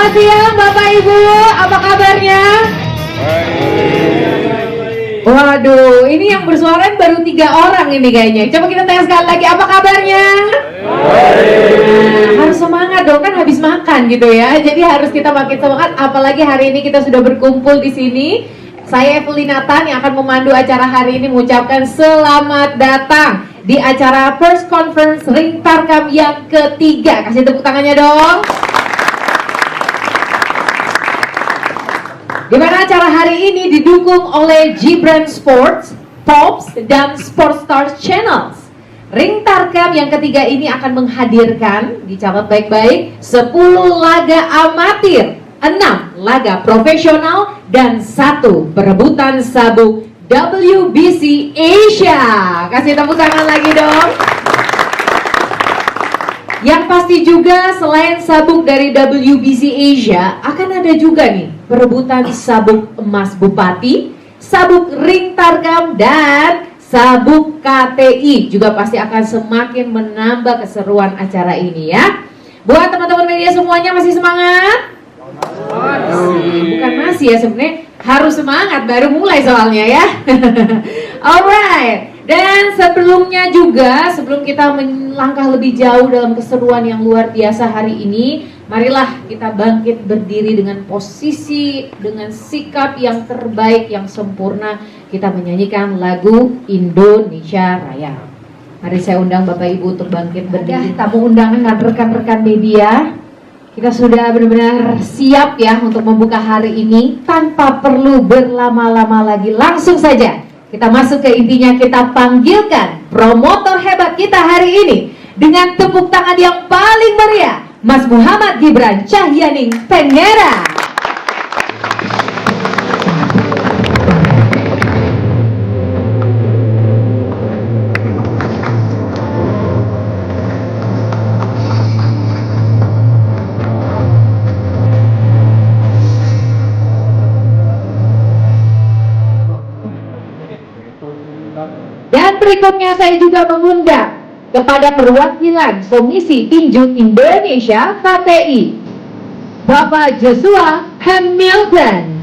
Selamat siang Bapak Ibu, apa kabarnya? Waduh, ini yang bersuara baru 3 orang ini kayaknya. Coba kita tanya sekali lagi, apa kabarnya? Harus semangat dong, kan habis makan gitu ya. Jadi harus kita makin semangat, apalagi hari ini kita sudah berkumpul di sini. Saya Evelyn Nathan yang akan memandu acara hari ini mengucapkan selamat datang di acara First Conference Ring Tarkam yang ketiga. Kasih tepuk tangannya dong. Di mana acara hari ini didukung oleh Gibran Sports, Pops, dan Sports Stars Channels. Ring Tarkam yang ketiga ini akan menghadirkan, dicatat baik-baik, 10 laga amatir, 6 laga profesional, dan 1 perebutan sabuk WBC Asia. Kasih tepuk tangan lagi dong. Yang pasti juga selain sabuk dari WBC Asia, akan ada juga nih perebutan sabuk emas Bupati, sabuk Ring Tarkam, dan sabuk KTI. Juga pasti akan semakin menambah keseruan acara ini ya. Buat teman-teman media semuanya, masih semangat? Bukan masih ya, sebenarnya harus semangat, baru mulai soalnya ya. Alright. Dan sebelumnya juga, sebelum kita melangkah lebih jauh dalam keseruan yang luar biasa hari ini, marilah kita bangkit berdiri dengan posisi, dengan sikap yang terbaik, yang sempurna. Kita menyanyikan lagu Indonesia Raya. Mari saya undang Bapak Ibu untuk bangkit berdiri. Tamu undangan dan rekan-rekan media, kita sudah benar-benar siap ya untuk membuka hari ini. Tanpa perlu berlama-lama lagi, langsung saja kita masuk ke intinya. Kita panggilkan promotor hebat kita hari ini dengan tepuk tangan yang paling meriah, Mas Muhammad Gibran Cahyaning Tengera. Dan berikutnya saya juga mengundang kepada perwakilan Komisi Tinju Indonesia KTI, Bapak Joshua Hamilton.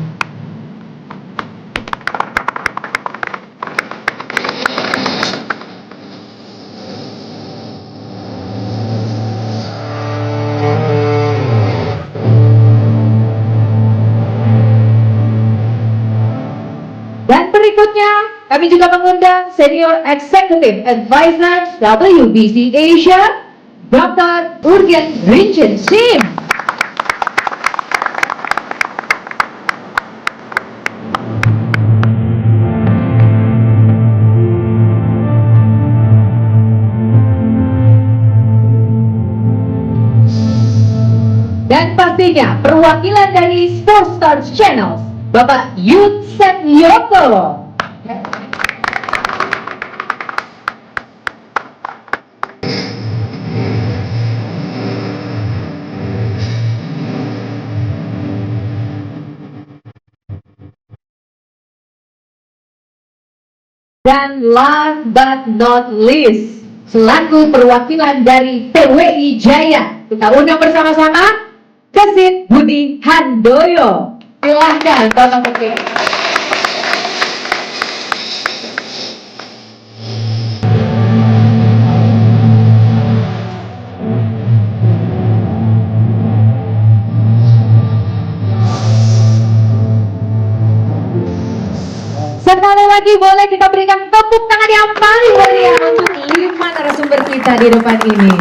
Dan berikutnya kami juga mengundang Senior Executive Advisor WBC Asia, Dr. Urgen Rinchen Sim. Dan pastinya perwakilan dari Sports Stars Channels, Bapak Yud Setyoko. Dan last but not least, selaku perwakilan dari PWI Jaya, kita undang bersama-sama Kesit Budi Handoyo. Silahkan, tolong berdiri. Sekali lagi boleh kita berikan tepuk tangan yang paling meriah untuk 5 narasumber kita di depan ini.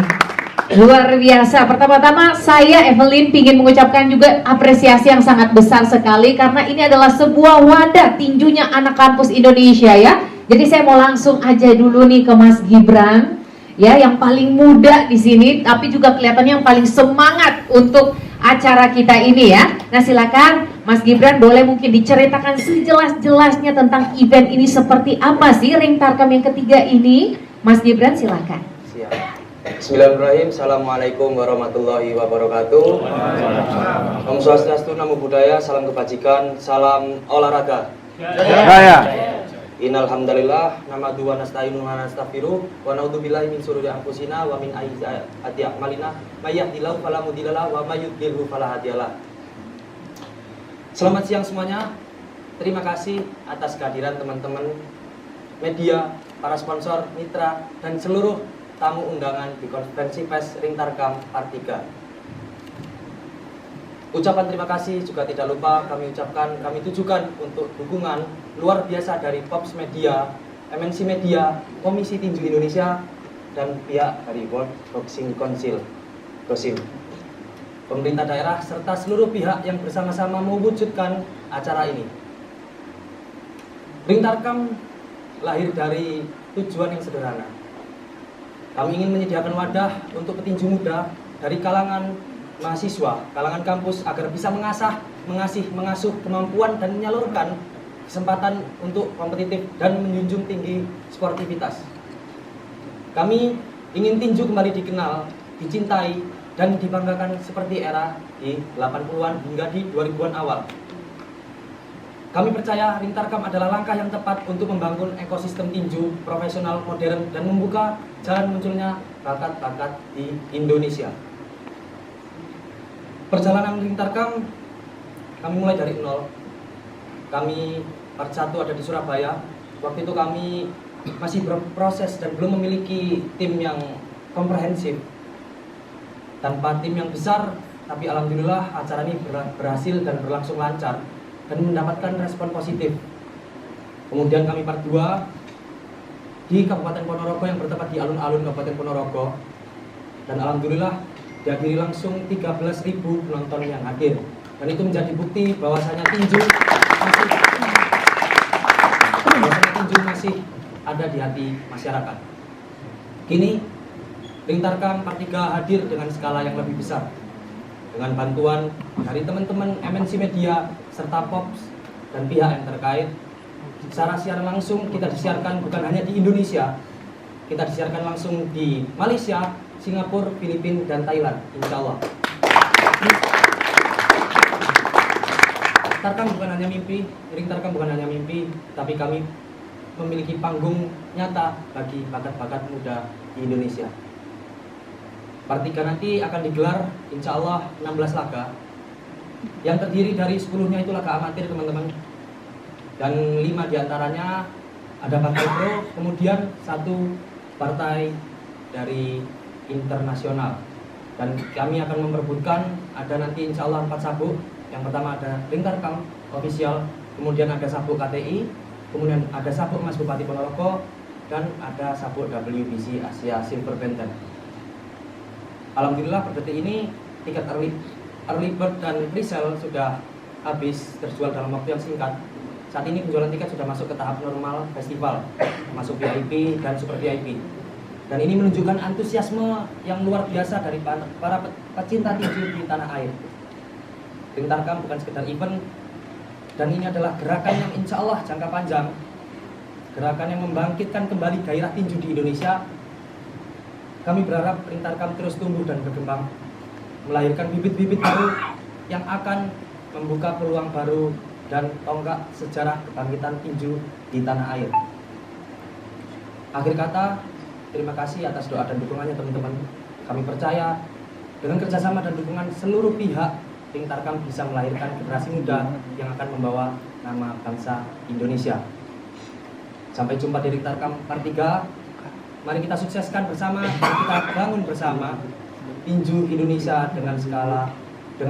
Luar biasa. Pertama-tama saya Evelyn ingin mengucapkan juga apresiasi yang sangat besar sekali, karena ini adalah sebuah wadah tinjunya anak kampus Indonesia ya. Jadi saya mau langsung aja dulu nih ke Mas Gibran ya, yang paling muda di sini tapi juga kelihatannya yang paling semangat untuk acara kita ini ya. Nah silakan Mas Gibran, boleh mungkin diceritakan sejelas-jelasnya tentang event ini seperti apa sih Ring Tarkam yang ketiga ini. Mas Gibran silakan. Siap. Bismillahirrahmanirrahim. Assalamualaikum warahmatullahi wabarakatuh. Om Swastiastu, Namo Buddhaya, salam kebajikan, salam olahraga. Jaya. Innal hamdalillah namadu wa nasta'inu wa nastaghfiruh wa na'udzubillahi min syururi anfusina wa min sayyiati a'malina may yahdihillahu fala mudhillalah wa may yudlilhu fala hadiyalah. Selamat siang semuanya. Terima kasih atas kehadiran teman-teman media, para sponsor, mitra, dan seluruh tamu undangan di konferensi pers Ringtarkam Part 3. Ucapan terima kasih juga tidak lupa kami tujukan untuk dukungan luar biasa dari Pops Media, MNC Media, Komisi Tinju Indonesia, dan pihak dari World Boxing Council, (WBC), pemerintah daerah, serta seluruh pihak yang bersama-sama mewujudkan acara ini. Ringtarkam lahir dari tujuan yang sederhana. Kami ingin menyediakan wadah untuk petinju muda dari kalangan mahasiswa, kalangan kampus agar bisa mengasuh kemampuan dan menyalurkan kesempatan untuk kompetitif dan menjunjung tinggi sportivitas. Kami ingin tinju kembali dikenal, dicintai, dan dibanggakan seperti era di 80-an hingga di 2000-an awal. Kami percaya Ringtarkam adalah langkah yang tepat untuk membangun ekosistem tinju profesional modern dan membuka jalan munculnya bakat-bakat di Indonesia. Perjalanan Ringtarkam kami mulai dari nol. Kami part 1 ada di Surabaya. Waktu itu kami masih berproses dan belum memiliki tim yang komprehensif. Tanpa tim yang besar, tapi alhamdulillah acara ini berhasil dan berlangsung lancar dan mendapatkan respon positif. Kemudian kami part 2 di Kabupaten Ponorogo yang bertempat di alun-alun Kabupaten Ponorogo, dan alhamdulillah dihadiri langsung 13.000 penonton yang hadir, dan itu menjadi bukti bahwasanya tinju masih ada di hati masyarakat. Kini Ringtarkam Part 3 hadir dengan skala yang lebih besar, dengan bantuan dari teman-teman MNC Media serta Pops dan pihak yang terkait. Secara siaran langsung kita disiarkan bukan hanya di Indonesia, kita disiarkan langsung di Malaysia, Singapura, Filipina, dan Thailand, insya Allah. Ringtarkam bukan hanya mimpi, tapi kami memiliki panggung nyata bagi bakat-bakat muda di Indonesia. Part 3 nanti akan digelar insya Allah 16 laga, yang terdiri dari 10-nya itu laga amatir teman-teman, dan 5 diantaranya ada partai pro, kemudian 1 partai dari internasional. Dan kami akan memperebutkan, ada nanti insya Allah 4 sabuk. Yang pertama ada Ringtarkam official, kemudian ada sabuk KTI, kemudian ada sabuk Mas Bupati Ponorogo, dan ada sabuk WBC Asia Silver Bantam. Alhamdulillah per detik ini tiket early bird dan pre-sale sudah habis terjual dalam waktu yang singkat. Saat ini penjualan tiket sudah masuk ke tahap normal festival, masuk VIP dan super VIP. Dan ini menunjukkan antusiasme yang luar biasa dari para pecinta tinju di tanah air. Ringtarkam bukan sekedar event, dan ini adalah gerakan yang insya Allah jangka panjang, gerakan yang membangkitkan kembali gairah tinju di Indonesia. Kami berharap Ringtarkam terus tumbuh dan berkembang, melahirkan bibit-bibit baru yang akan membuka peluang baru dan tonggak sejarah kebangkitan tinju di tanah air. Akhir kata, terima kasih atas doa dan dukungannya teman-teman. Kami percaya dengan kerjasama dan dukungan seluruh pihak, Ringtarkam bisa melahirkan generasi muda yang akan membawa nama bangsa Indonesia. Sampai jumpa di Ringtarkam Part 3. Mari kita sukseskan bersama, kita bangun bersama tinju Indonesia dengan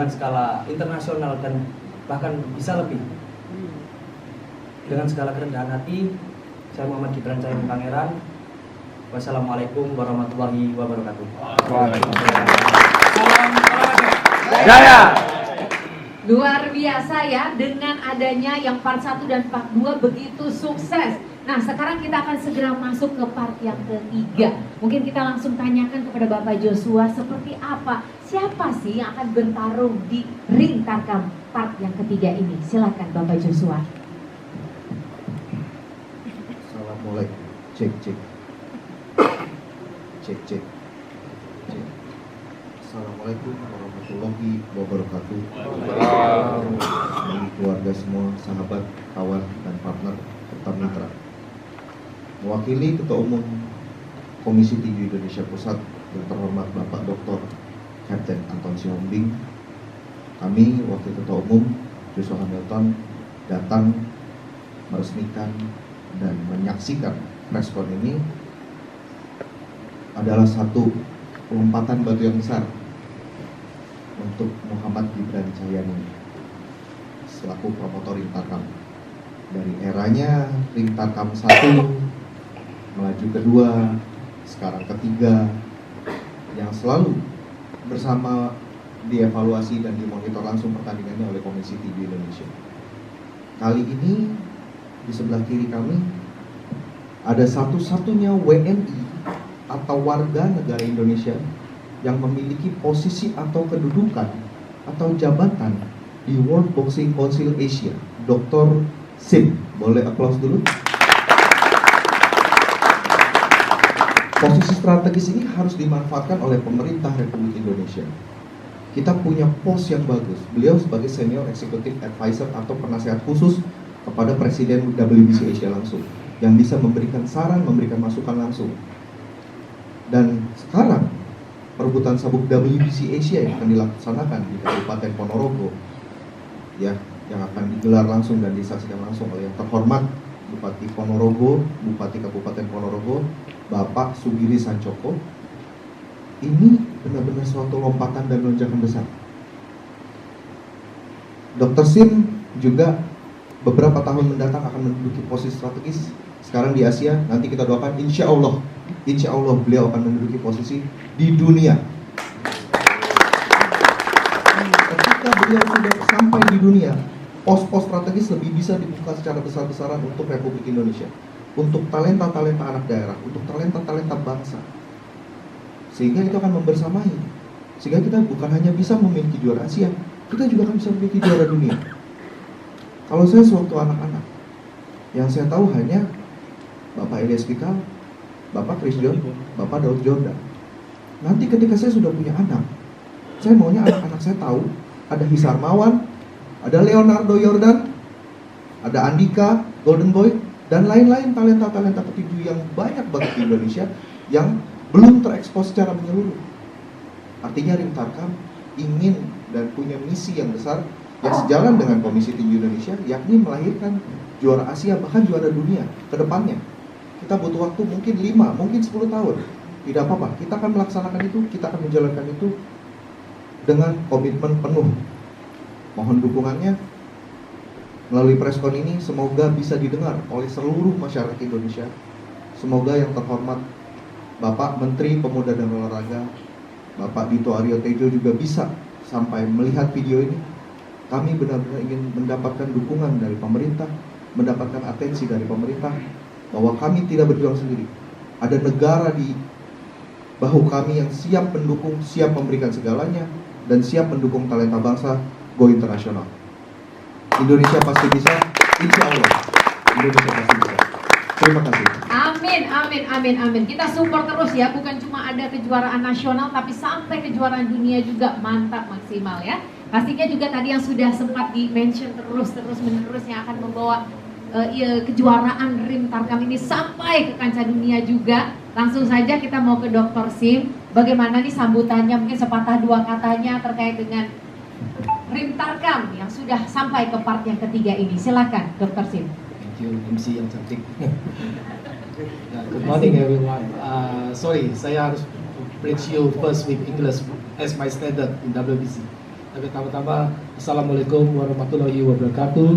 skala internasional dan bahkan bisa lebih. Dengan segala kerendahan hati, saya Muhammad Gibran Cahyono Pangeran. Wassalamualaikum warahmatullahi wabarakatuh. Jaya. Luar biasa ya, dengan adanya yang part 1 dan part 2 begitu sukses. Nah, sekarang kita akan segera masuk ke part yang ketiga. Mungkin kita langsung tanyakan kepada Bapak Joshua, seperti apa, siapa sih yang akan bertarung di Ringtarkam part yang ketiga ini? Silakan Bapak Joshua. Assalamualaikum. Cek. Assalamualaikum warahmatullahi wabarakatuh. Bagi keluarga semua, sahabat, kawan, dan partner serta mitra. Mewakili Ketua Umum Komisi Tinju Indonesia Pusat yang terhormat Bapak Dr. Kapten Anton Sihombing, kami Wakil Ketua Umum Joshua Hamilton datang meresmikan dan menyaksikan preskon ini adalah satu lompatan batu yang besar untuk Muhammad Gibran Cahyani selaku promotor Rintarkam. Dari eranya Rintarkam 1 melaju kedua, sekarang ketiga, yang selalu bersama dievaluasi dan dimonitor langsung pertandingannya oleh Komisi TV Indonesia. Kali ini di sebelah kiri kami ada satu-satunya WNI atau warga negara Indonesia yang memiliki posisi atau kedudukan atau jabatan di World Boxing Council Asia, Dr. Sim. Boleh aplaus dulu. Posisi strategis ini harus dimanfaatkan oleh pemerintah Republik Indonesia. Kita punya pos yang bagus. Beliau sebagai Senior Executive Advisor atau penasehat khusus kepada Presiden WBC Asia langsung, yang bisa memberikan saran, memberikan masukan langsung. Dan sekarang perebutan sabuk WBC Asia yang akan dilaksanakan di Kabupaten Ponorogo, ya, yang akan digelar langsung dan disaksikan langsung oleh yang terhormat Bupati Ponorogo, Bupati Kabupaten Ponorogo, Bapak Sugiri Sancoko. Ini benar-benar suatu lompatan dan lonjakan besar. Dr. Sim juga beberapa tahun mendatang akan menduduki posisi strategis sekarang di Asia. Nanti kita doakan insya Allah beliau akan menduduki posisi di dunia. Ketika beliau sudah sampai di dunia, pos-pos strategis lebih bisa dibuka secara besar-besaran untuk Republik Indonesia, untuk talenta-talenta anak daerah, untuk talenta-talenta bangsa. Sehingga itu akan membersamai. Sehingga kita bukan hanya bisa memiliki juara Asia, kita juga akan bisa memiliki juara dunia. Kalau saya sewaktu anak-anak, yang saya tahu hanya Bapak Elias Pikal, Bapak Chris John, Bapak Daud Jordan. Nanti ketika saya sudah punya anak, saya maunya anak-anak saya tahu ada Hisar Mawan, ada Leonardo Jordan, ada Andika, Golden Boy, dan lain-lain talenta-talenta petinju yang banyak banget di Indonesia yang belum terekspos secara menyeluruh. Artinya Rintarkam ingin dan punya misi yang besar yang sejalan dengan Komisi Tinju Indonesia, yakni melahirkan juara Asia, bahkan juara dunia ke depannya. Kita butuh waktu mungkin 5, mungkin 10 tahun. Tidak apa-apa, kita akan melaksanakan itu, kita akan menjalankan itu dengan komitmen penuh. Mohon dukungannya melalui preskon ini, semoga bisa didengar oleh seluruh masyarakat Indonesia. Semoga yang terhormat Bapak Menteri Pemuda dan Olahraga, Bapak Dito Aryo Tejo juga bisa sampai melihat video ini. Kami benar-benar ingin mendapatkan dukungan dari pemerintah, mendapatkan atensi dari pemerintah, bahwa kami tidak berjuang sendiri. Ada negara di bahu kami yang siap mendukung, siap memberikan segalanya, dan siap mendukung talenta bangsa go internasional. Indonesia pasti bisa, insya Allah Indonesia pasti bisa. Terima kasih. Amin, amin, amin, amin. Kita support terus ya, bukan cuma ada kejuaraan nasional, tapi sampai kejuaraan dunia juga. Mantap, maksimal ya. Pastinya juga tadi yang sudah sempat di-mention terus menerus yang akan membawa kejuaraan Rintarkam ini sampai ke kancah dunia juga. Langsung saja kita mau ke Dr. Sim. Bagaimana nih sambutannya, mungkin sepatah dua katanya terkait dengan Rintarkam yang sudah sampai ke part yang ketiga ini. Silakan Dr. Sim. Thank you MC yang cantik. Good morning everyone. Sorry, saya harus preach you first with English as my standard in WBC. Tapi pertama-tama, Assalamualaikum warahmatullahi wabarakatuh.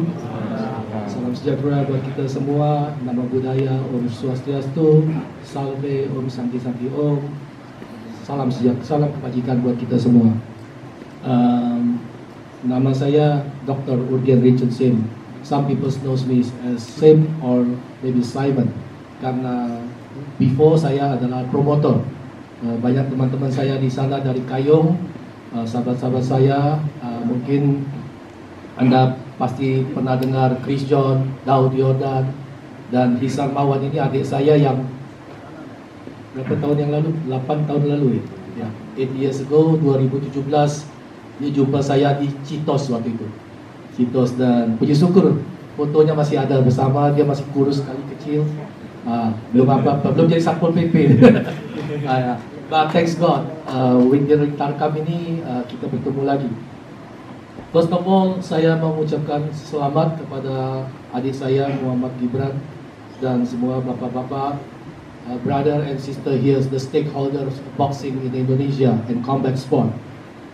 Salam sejahtera buat kita semua. Nama budaya Om Swastiastu, Salve Om Santi Santi Om. Salam sejahtera, salam kebajikan buat kita semua. Nama saya Dr. Urgen Richard Sim. Some people knows me as Sim or maybe Simon. Karena before saya adalah promotor. Banyak teman-teman saya di sana dari Kayong, sahabat-sahabat saya, mungkin Anda pasti pernah dengar Chris John, Daud Jordan, dan Hisar Mawan. Ini adik saya yang berapa tahun yang lalu? 8 tahun lalu ya. 8 years ago, 2017, dia jumpa saya di Citos waktu itu. Citos, dan puji syukur fotonya masih ada bersama, dia masih kurus sekali, kecil. Belum apa-apa, belum jadi Satpol PP. But thanks God, with the Rintarkam ini kita bertemu lagi. First of all, saya mengucapkan selamat kepada adik saya Muhammad Gibran dan semua bapak-bapak, brother and sister here, the stakeholders of boxing in Indonesia and combat sport.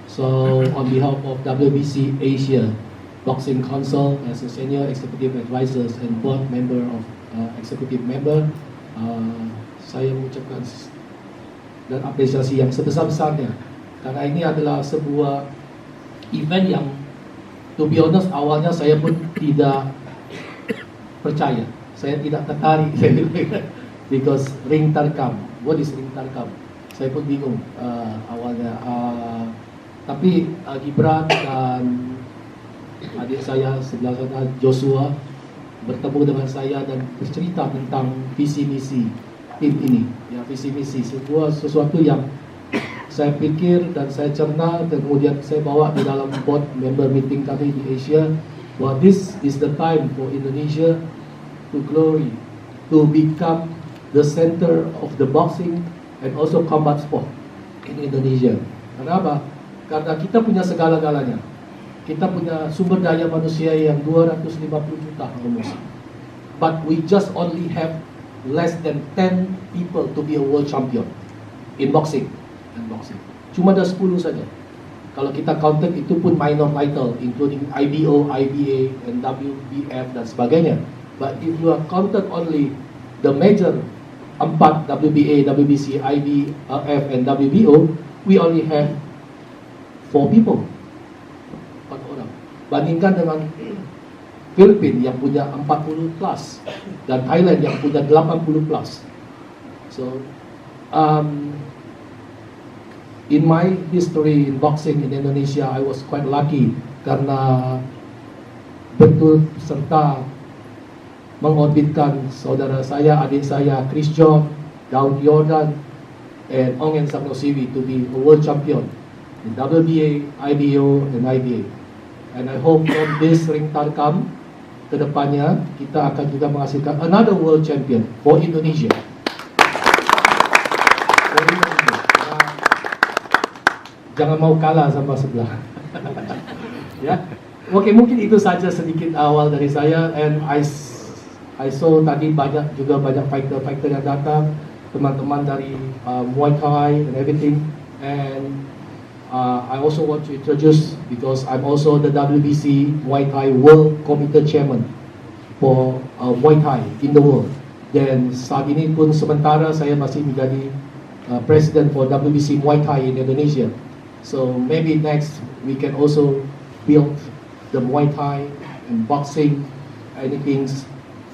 So, on behalf of WBC Asia Boxing Council as a senior executive advisors and board member of executive member, saya mengucapkan dan apresiasi yang sebesar-besarnya karena ini adalah sebuah event yang, to be honest, awalnya saya pun tidak percaya, saya tidak tertarik because ring tarkam, what is ring tarkam? Saya pun bingung awalnya. Tapi Gibran dan adik saya sebelah sana Joshua bertemu dengan saya dan bercerita tentang visi misi tim ini, ya, visi misi sesuatu yang saya pikir dan saya cerna dan kemudian saya bawa di dalam board member meeting kami di Asia, bahwa this is the time for Indonesia to glory, to become the center of the boxing and also combat sport in Indonesia. Kenapa? Karena kita punya segala-galanya. Kita punya sumber daya manusia yang 250 juta almost. But we just only have less than 10 people to be a world champion in boxing. Cuma ada 10 saja. Kalau kita counted itu pun minor title, including IBO, IBA, and WBF dan sebagainya. But if you are counted only the major 4 WBA, WBC, IBF, and WBO, we only have 4 people, 4 orang. Bandingkan dengan Filipina yang punya 40 plus dan Thailand yang punya 80 plus. So, in my history in boxing in Indonesia, I was quite lucky karena betul serta mengorbitkan saudara saya, adik saya, Chris John, Daud Yordan, and Ongen Sagnosiwi to be a world champion in WBA, IBO, and IBA. And I hope from this ring tarkam, kedepannya kita akan juga menghasilkan another world champion for Indonesia. Jangan mau kalah sama sebelah. Ya, oke, mungkin itu saja sedikit awal dari saya. And I saw tadi banyak fighter yang datang, teman-teman dari Muay Thai and everything. And I also want to introduce, because I'm also the WBC Muay Thai World Committee Chairman for Muay Thai in the world. Dan saat ini pun sementara saya masih menjadi President for WBC Muay Thai in Indonesia. So maybe next we can also build the Muay Thai and boxing, anything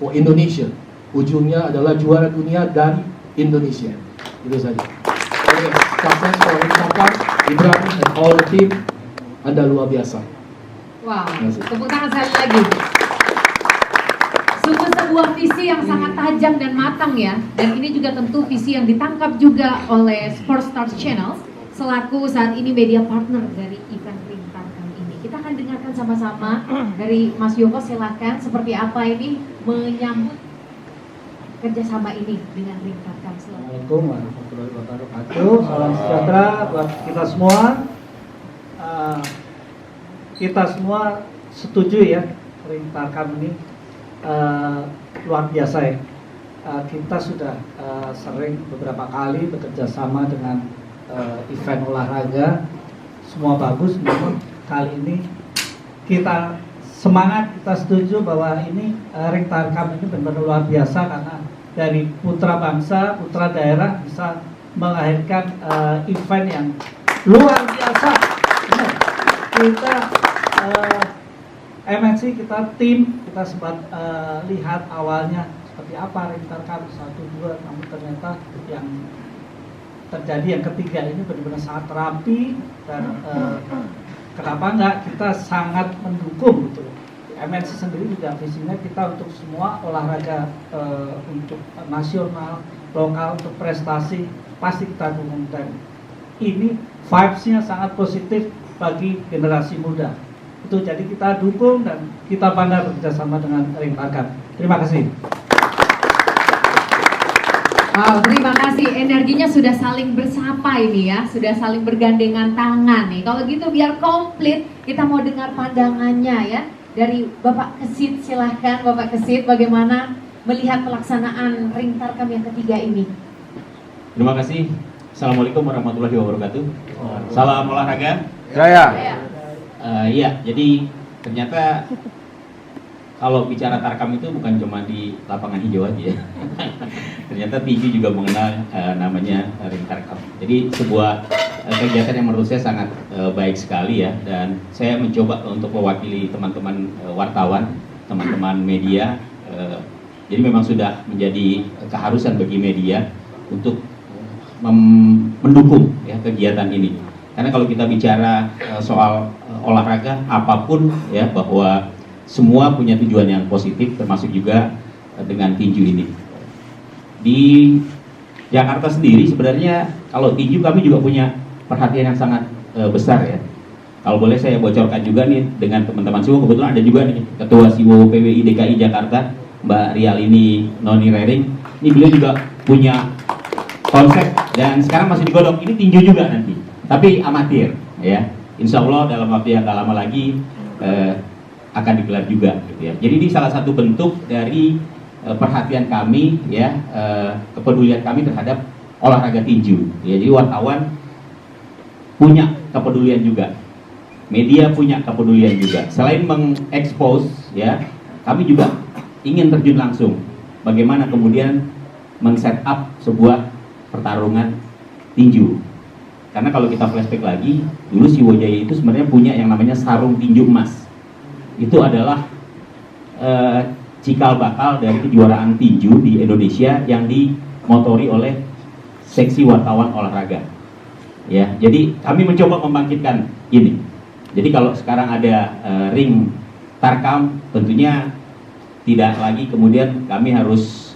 for Indonesia. Ujungnya adalah juara dunia dari Indonesia. Itu saja. Okay, sukses for Rintakan, Ibrahim and all the team. Anda luar biasa. Wow, tepuk tangan sekali lagi. Sungguh sebuah visi yang sangat tajam dan matang ya. Dan ini juga tentu visi yang ditangkap juga oleh Sports Stars Channel selaku saat ini media partner dari event ring tarkam ini. Kita akan dengarkan sama-sama dari Mas Yoko, silakan seperti apa ini menyambut kerjasama ini dengan ring tarkam. Assalamualaikum warahmatullahi wabarakatuh. Salam sejahtera buat kita semua. Kita semua setuju ya, ring tarkam ini luar biasa ya. Kita sudah sering beberapa kali bekerja sama dengan event olahraga, semua bagus. Namun kali ini kita semangat, kita setuju bahwa ini ring tarkam ini benar-benar luar biasa karena dari putra bangsa, putra daerah bisa melahirkan event yang luar biasa. Kita MNC, kita tim, kita sempat lihat awalnya seperti apa ring tarkam 1-2, namun ternyata yang terjadi yang ketiga ini benar-benar sangat rapi dan kenapa enggak, kita sangat mendukung gitu. MNC sendiri juga visinya kita untuk semua olahraga, untuk nasional, lokal, untuk prestasi pasti kita dukung, dan ini vibes-nya sangat positif bagi generasi muda. Itu jadi kita dukung dan kita bangga bekerjasama dengan ring tarkam. Terima kasih. Wow, terima kasih. Energinya sudah saling bersapa ini ya, sudah saling bergandengan tangan nih. Kalau gitu biar komplit, kita mau dengar pandangannya ya. Dari Bapak Kesit, silahkan Bapak Kesit, bagaimana melihat pelaksanaan Ring Tarkam yang ketiga ini? Terima kasih. Assalamualaikum warahmatullahi wabarakatuh. Salam olahraga. Jaya. Iya, jadi ternyata kalau bicara tarkam itu bukan cuma di lapangan hijau aja ya. Ternyata tinju juga mengenal namanya ring tarkam. Jadi sebuah kegiatan yang menurut saya sangat baik sekali ya. Dan saya mencoba untuk mewakili teman-teman wartawan, teman-teman media. Jadi memang sudah menjadi keharusan bagi media untuk mendukung ya kegiatan ini. Karena kalau kita bicara soal olahraga apapun ya, bahwa semua punya tujuan yang positif, termasuk juga dengan tinju ini. Di Jakarta sendiri sebenarnya kalau tinju kami juga punya perhatian yang sangat besar ya. Kalau boleh saya bocorkan juga nih dengan teman-teman SIWO, kebetulan ada juga nih Ketua SIWO PWI DKI Jakarta, Mbak Rialini Noni Rering. Ini beliau juga punya konsep dan sekarang masih digodok, ini tinju juga nanti, tapi amatir ya. Insya Allah dalam waktu yang tak lama lagi akan digelar juga gitu ya. Jadi ini salah satu bentuk dari perhatian kami ya, kepedulian kami terhadap olahraga tinju ya. Jadi wartawan punya kepedulian juga, media punya kepedulian juga. Selain mengekspos ya, kami juga ingin terjun langsung bagaimana kemudian men-set up sebuah pertarungan tinju. Karena kalau kita flashback lagi, dulu SIWO Jaya itu sebenarnya punya yang namanya sarung tinju emas. Itu adalah cikal bakal dari kejuaraan tinju di Indonesia yang dimotori oleh seksi wartawan olahraga. Ya, jadi kami mencoba membangkitkan ini. Jadi kalau sekarang ada ring tarkam, tentunya tidak lagi kemudian kami harus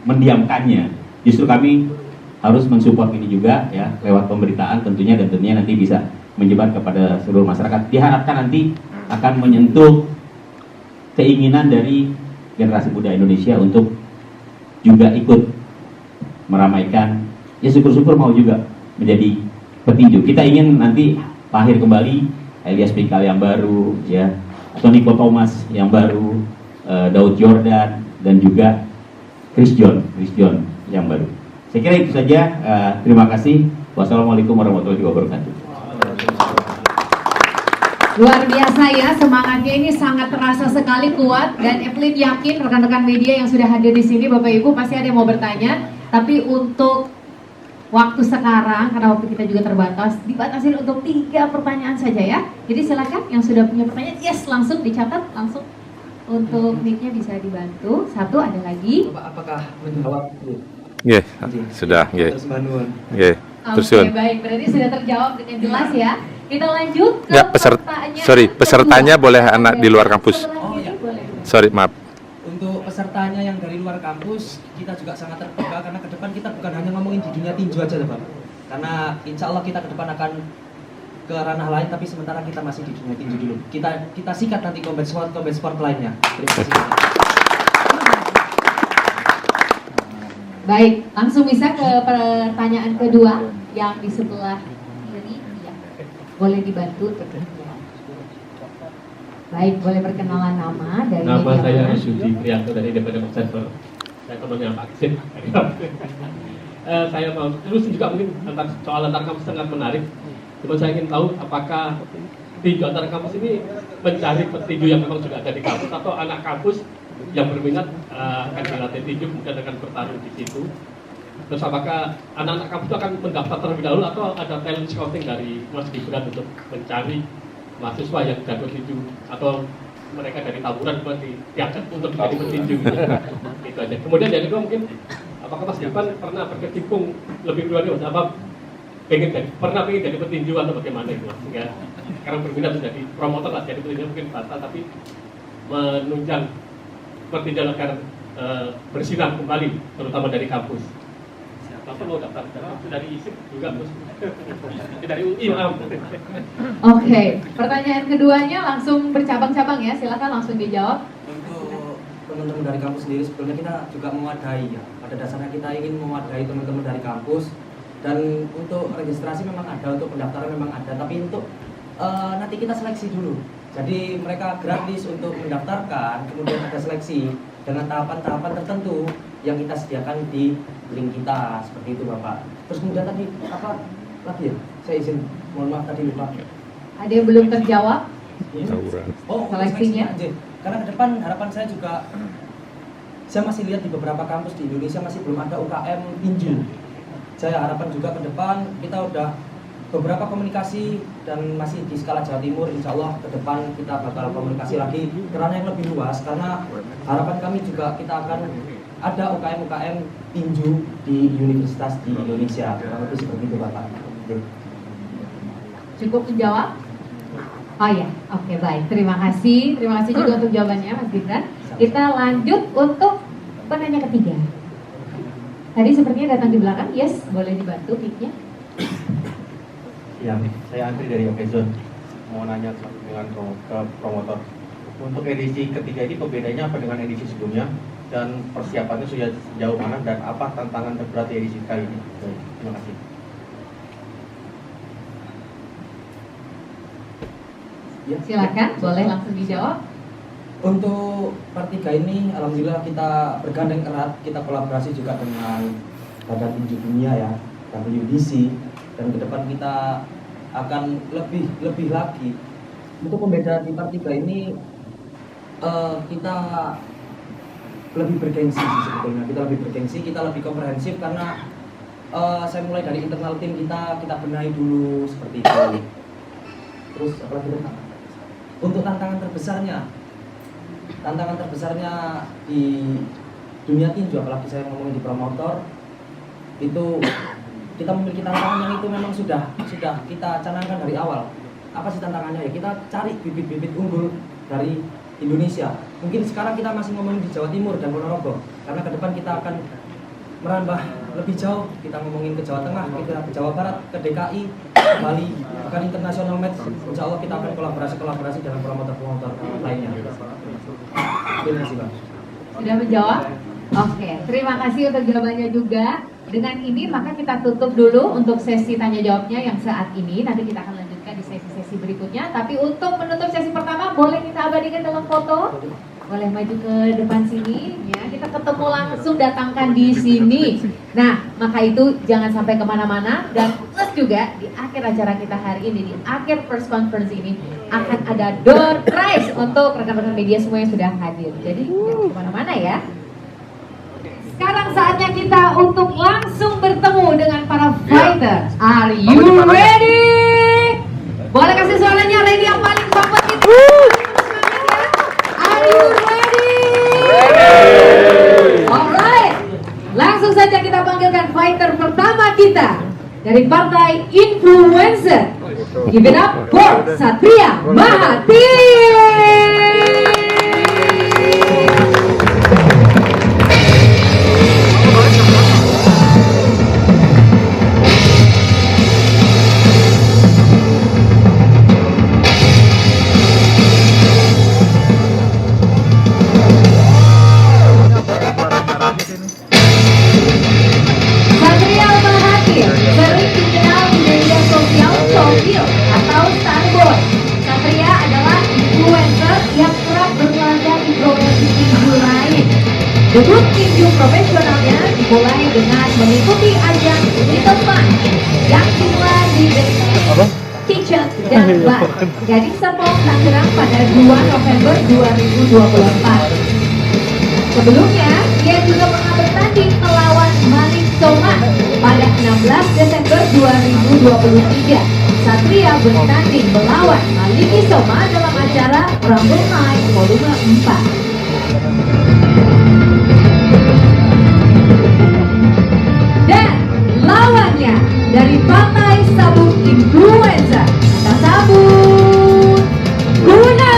mendiamkannya. Justru kami harus mensupport ini juga ya, lewat pemberitaan tentunya, dan tentunya nanti bisa menyebar kepada seluruh masyarakat. Diharapkan nanti akan menyentuh keinginan dari generasi muda Indonesia untuk juga ikut meramaikan, ya syukur-syukur mau juga menjadi petinju. Kita ingin nanti lahir kembali Elias Pikal yang baru ya, atau Nico Thomas yang baru, Daud Jordan, dan juga Chris John yang baru. Saya kira itu saja. Terima kasih. Wassalamualaikum warahmatullahi wabarakatuh. Luar biasa ya, semangatnya ini sangat terasa sekali, kuat, dan Evelyn yakin rekan-rekan media yang sudah hadir di sini, Bapak Ibu pasti ada yang mau bertanya. Tapi untuk waktu sekarang, karena waktu kita juga terbatas, dibatasin untuk 3 pertanyaan saja ya. Jadi silakan yang sudah punya pertanyaan, yes langsung dicatat, langsung untuk mic-nya bisa dibantu. 1 ada lagi. Bapak apakah menjawab dulu? Nggih, sudah, nggih. Terus Manuan. Nggih. Oke, baik, berarti sudah terjawab dengan jelas ya. Kita lanjut ke Ya, pesertanya kedua. boleh anak di luar kampus. Oh iya. Sorry, maaf. Untuk pesertanya yang dari luar kampus, kita juga sangat terbuka karena ke depan kita bukan hanya ngomongin di dunia tinju aja, Pak. Karena insya Allah kita ke depan akan ke ranah lain, tapi sementara kita masih di dunia tinju dulu. Kita sikat nanti combat sport lainnya. Terima kasih. Baik, langsung bisa ke pertanyaan kedua yang di sebelah kiri. Ya. Boleh dibantu. Baik, boleh perkenalan nama dari Nama media saya mana? Yudi Prianto dari Independent Observer. Saya temannya Pak Kesit. Saya mau terus juga mungkin soal antar kampus sangat menarik. Cuma saya ingin tahu apakah tinju antar kampus ini mencari petinju yang memang juga ada di kampus, atau anak kampus yang berminat akan dilatih tinju kemudian akan bertarung di situ. Terus apakah anak-anak kampus itu akan mendaftar terlebih dahulu, atau ada talent scouting dari Mas Gibran untuk mencari mahasiswa yang jago tinju, atau mereka dari taburan diangkat untuk menjadi petinju gitu. Itu aja. Kemudian yang kedua mungkin apakah Mas Gibran pernah berkecimpung lebih dulu nih, apa pernah pengen jadi petinju atau bagaimana itu Mas? Sehingga sekarang berminat sudah di promotor lah, jadi petinju mungkin batal, tapi menunjang pertinjuan agar bersinar kembali, terutama dari kampus. Bapak mau daftar dari ISIP juga, Mas. Dari UI, maaf. Oke, pertanyaan keduanya langsung bercabang-cabang ya, silakan langsung dijawab. Untuk teman-teman dari kampus sendiri, sebetulnya kita juga mewadai ya. Pada dasarnya kita ingin mewadai teman-teman dari kampus, dan untuk registrasi memang ada, untuk pendaftaran memang ada, tapi untuk nanti kita seleksi dulu. Jadi mereka gratis untuk mendaftarkan, kemudian ada seleksi dengan tahapan-tahapan tertentu yang kita sediakan di link kita, seperti itu Bapak. Terus kemudian tadi apa lagi ya? Saya izin, mohon maaf tadi lupa. Ada yang belum terjawab? Oh, Seleksinya? aja. Karena ke depan harapan saya juga, saya masih lihat di beberapa kampus di Indonesia masih belum ada UKM tinju. Saya harapan juga ke depan kita udah beberapa komunikasi dan masih di skala Jawa Timur, insya Allah ke depan kita bakal komunikasi lagi kerana yang lebih luas, karena harapan kami juga kita akan ada UKM-UKM tinju di universitas di Indonesia, kurang lebih seperti itu Bapak. Cukup menjawab? Oh ya, oke baik. Terima kasih juga untuk jawabannya Mas Gibran. Kita lanjut untuk penanya ketiga. Tadi sepertinya datang di belakang, yes, boleh dibantu mic-nya. Ya, saya Andri dari Okezone. Mau nanya dengan ke promotor. Untuk edisi ketiga ini pembedanya apa dengan edisi sebelumnya? Dan persiapannya sudah sejauh mana dan apa tantangan terberat di edisi kali ini? Terima kasih. Ya, Silakan, boleh langsung dijawab. Untuk part 3 ini, alhamdulillah kita bergandeng erat, kita kolaborasi juga dengan Badan Tinju Dunia ya, WDC, dan ke depan kita akan lebih lagi. Untuk pembeda di part 3 ini kita lebih bergengsi sih sebetulnya. Kita lebih bergengsi, kita lebih komprehensif karena saya mulai dari internal tim kita benahi dulu seperti itu. Terus apa lagi? Untuk tantangan terbesarnya di dunia tinju, apalagi saya ngomongin di promotor, itu kita memiliki tantangan yang itu memang sudah kita canangkan dari awal. Apa sih tantangannya ya? Kita cari bibit-bibit unggul dari Indonesia. Mungkin sekarang kita masih ngomongin di Jawa Timur dan Ponorogo, karena ke depan kita akan merambah lebih jauh. Kita ngomongin ke Jawa Tengah, kita ke Jawa Barat, ke DKI, Bali, bahkan international match. Insya Allah kita akan kolaborasi dengan promotor-promotor lainnya. Terima kasih Bang. Sudah menjawab? Oke, terima kasih untuk jawabannya juga. Dengan ini maka kita tutup dulu untuk sesi tanya jawabnya yang saat ini. Nanti kita akan lanjutkan di sesi-sesi berikutnya. Tapi untuk menutup sesi pertama, boleh kita abadikan dalam foto? Boleh maju ke depan sini, ya. Kita ketemu langsung, datangkan di sini. Nah, maka itu jangan sampai kemana-mana. Dan plus juga di akhir acara kita hari ini, di akhir press conference ini akan ada door prize untuk rekan-rekan media semua yang sudah hadir. Jadi jangan kemana-mana ya. Sekarang saatnya kita untuk langsung bertemu dengan para fighter. Are you ready? Boleh kasih suaranya ready yang paling kompetitif. Are you ready? Alright. Langsung saja kita panggilkan fighter pertama kita dari partai Influencer. Give it up for Satria Mahati. Satria Mahati sering dikenal di media sosial Showbiz atau Starboy. Satria adalah influencer yang kerap berlagak di profesi tinju lain. Debut tinju profesionalnya dimulai dengan mengikuti ajang Little Fun yang digelar di Kitchen dan Bar Gading Serpong, Tangerang pada 2 November 2024. Sebelumnya, dia juga pernah bertanding melawan Malik Soma pada 16 Desember 2023. Satria bertanding melawan Maliki Soma dalam acara Rumble Night Volume 4. Dan lawannya dari Partai Sabun Influencer, kita sambut Guna.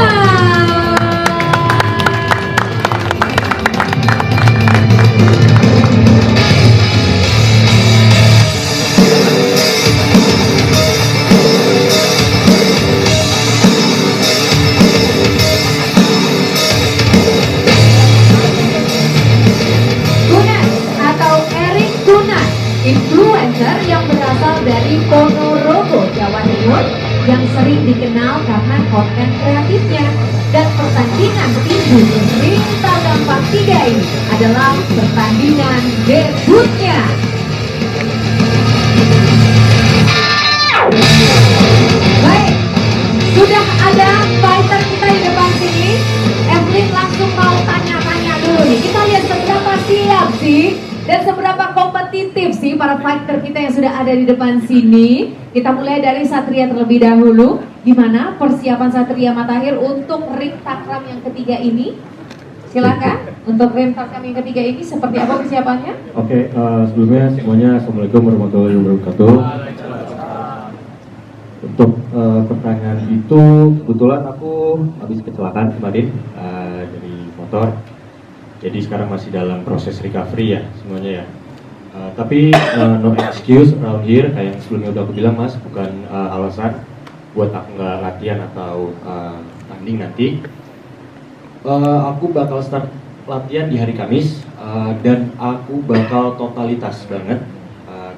karena konten kreatifnya. Dan pertandingan tinju ring tangga 43 ini adalah pertandingan debutnya. Baik, sudah ada fighter kita di depan sini. Evelyn langsung mau tanya-tanya dulu nih. Kita lihat seberapa siap sih dan seberapa kompetitif sih para fighter kita yang sudah ada di depan sini. Kita mulai dari Satria terlebih dahulu. Gimana persiapan Satria Matahir untuk ring takram yang ketiga ini? Silakan untuk ring takram yang ketiga ini seperti apa persiapannya? Oke, sebelumnya semuanya Assalamualaikum warahmatullahi wabarakatuh. Untuk pertanyaan itu, kebetulan aku habis kecelakaan kemarin dari motor. Jadi sekarang masih dalam proses recovery ya semuanya ya. Tapi no excuse around here, kayak yang sebelumnya udah aku bilang Mas, bukan alasan buat aku nggak latihan atau tanding nanti. Aku bakal start latihan di hari Kamis dan aku bakal totalitas banget.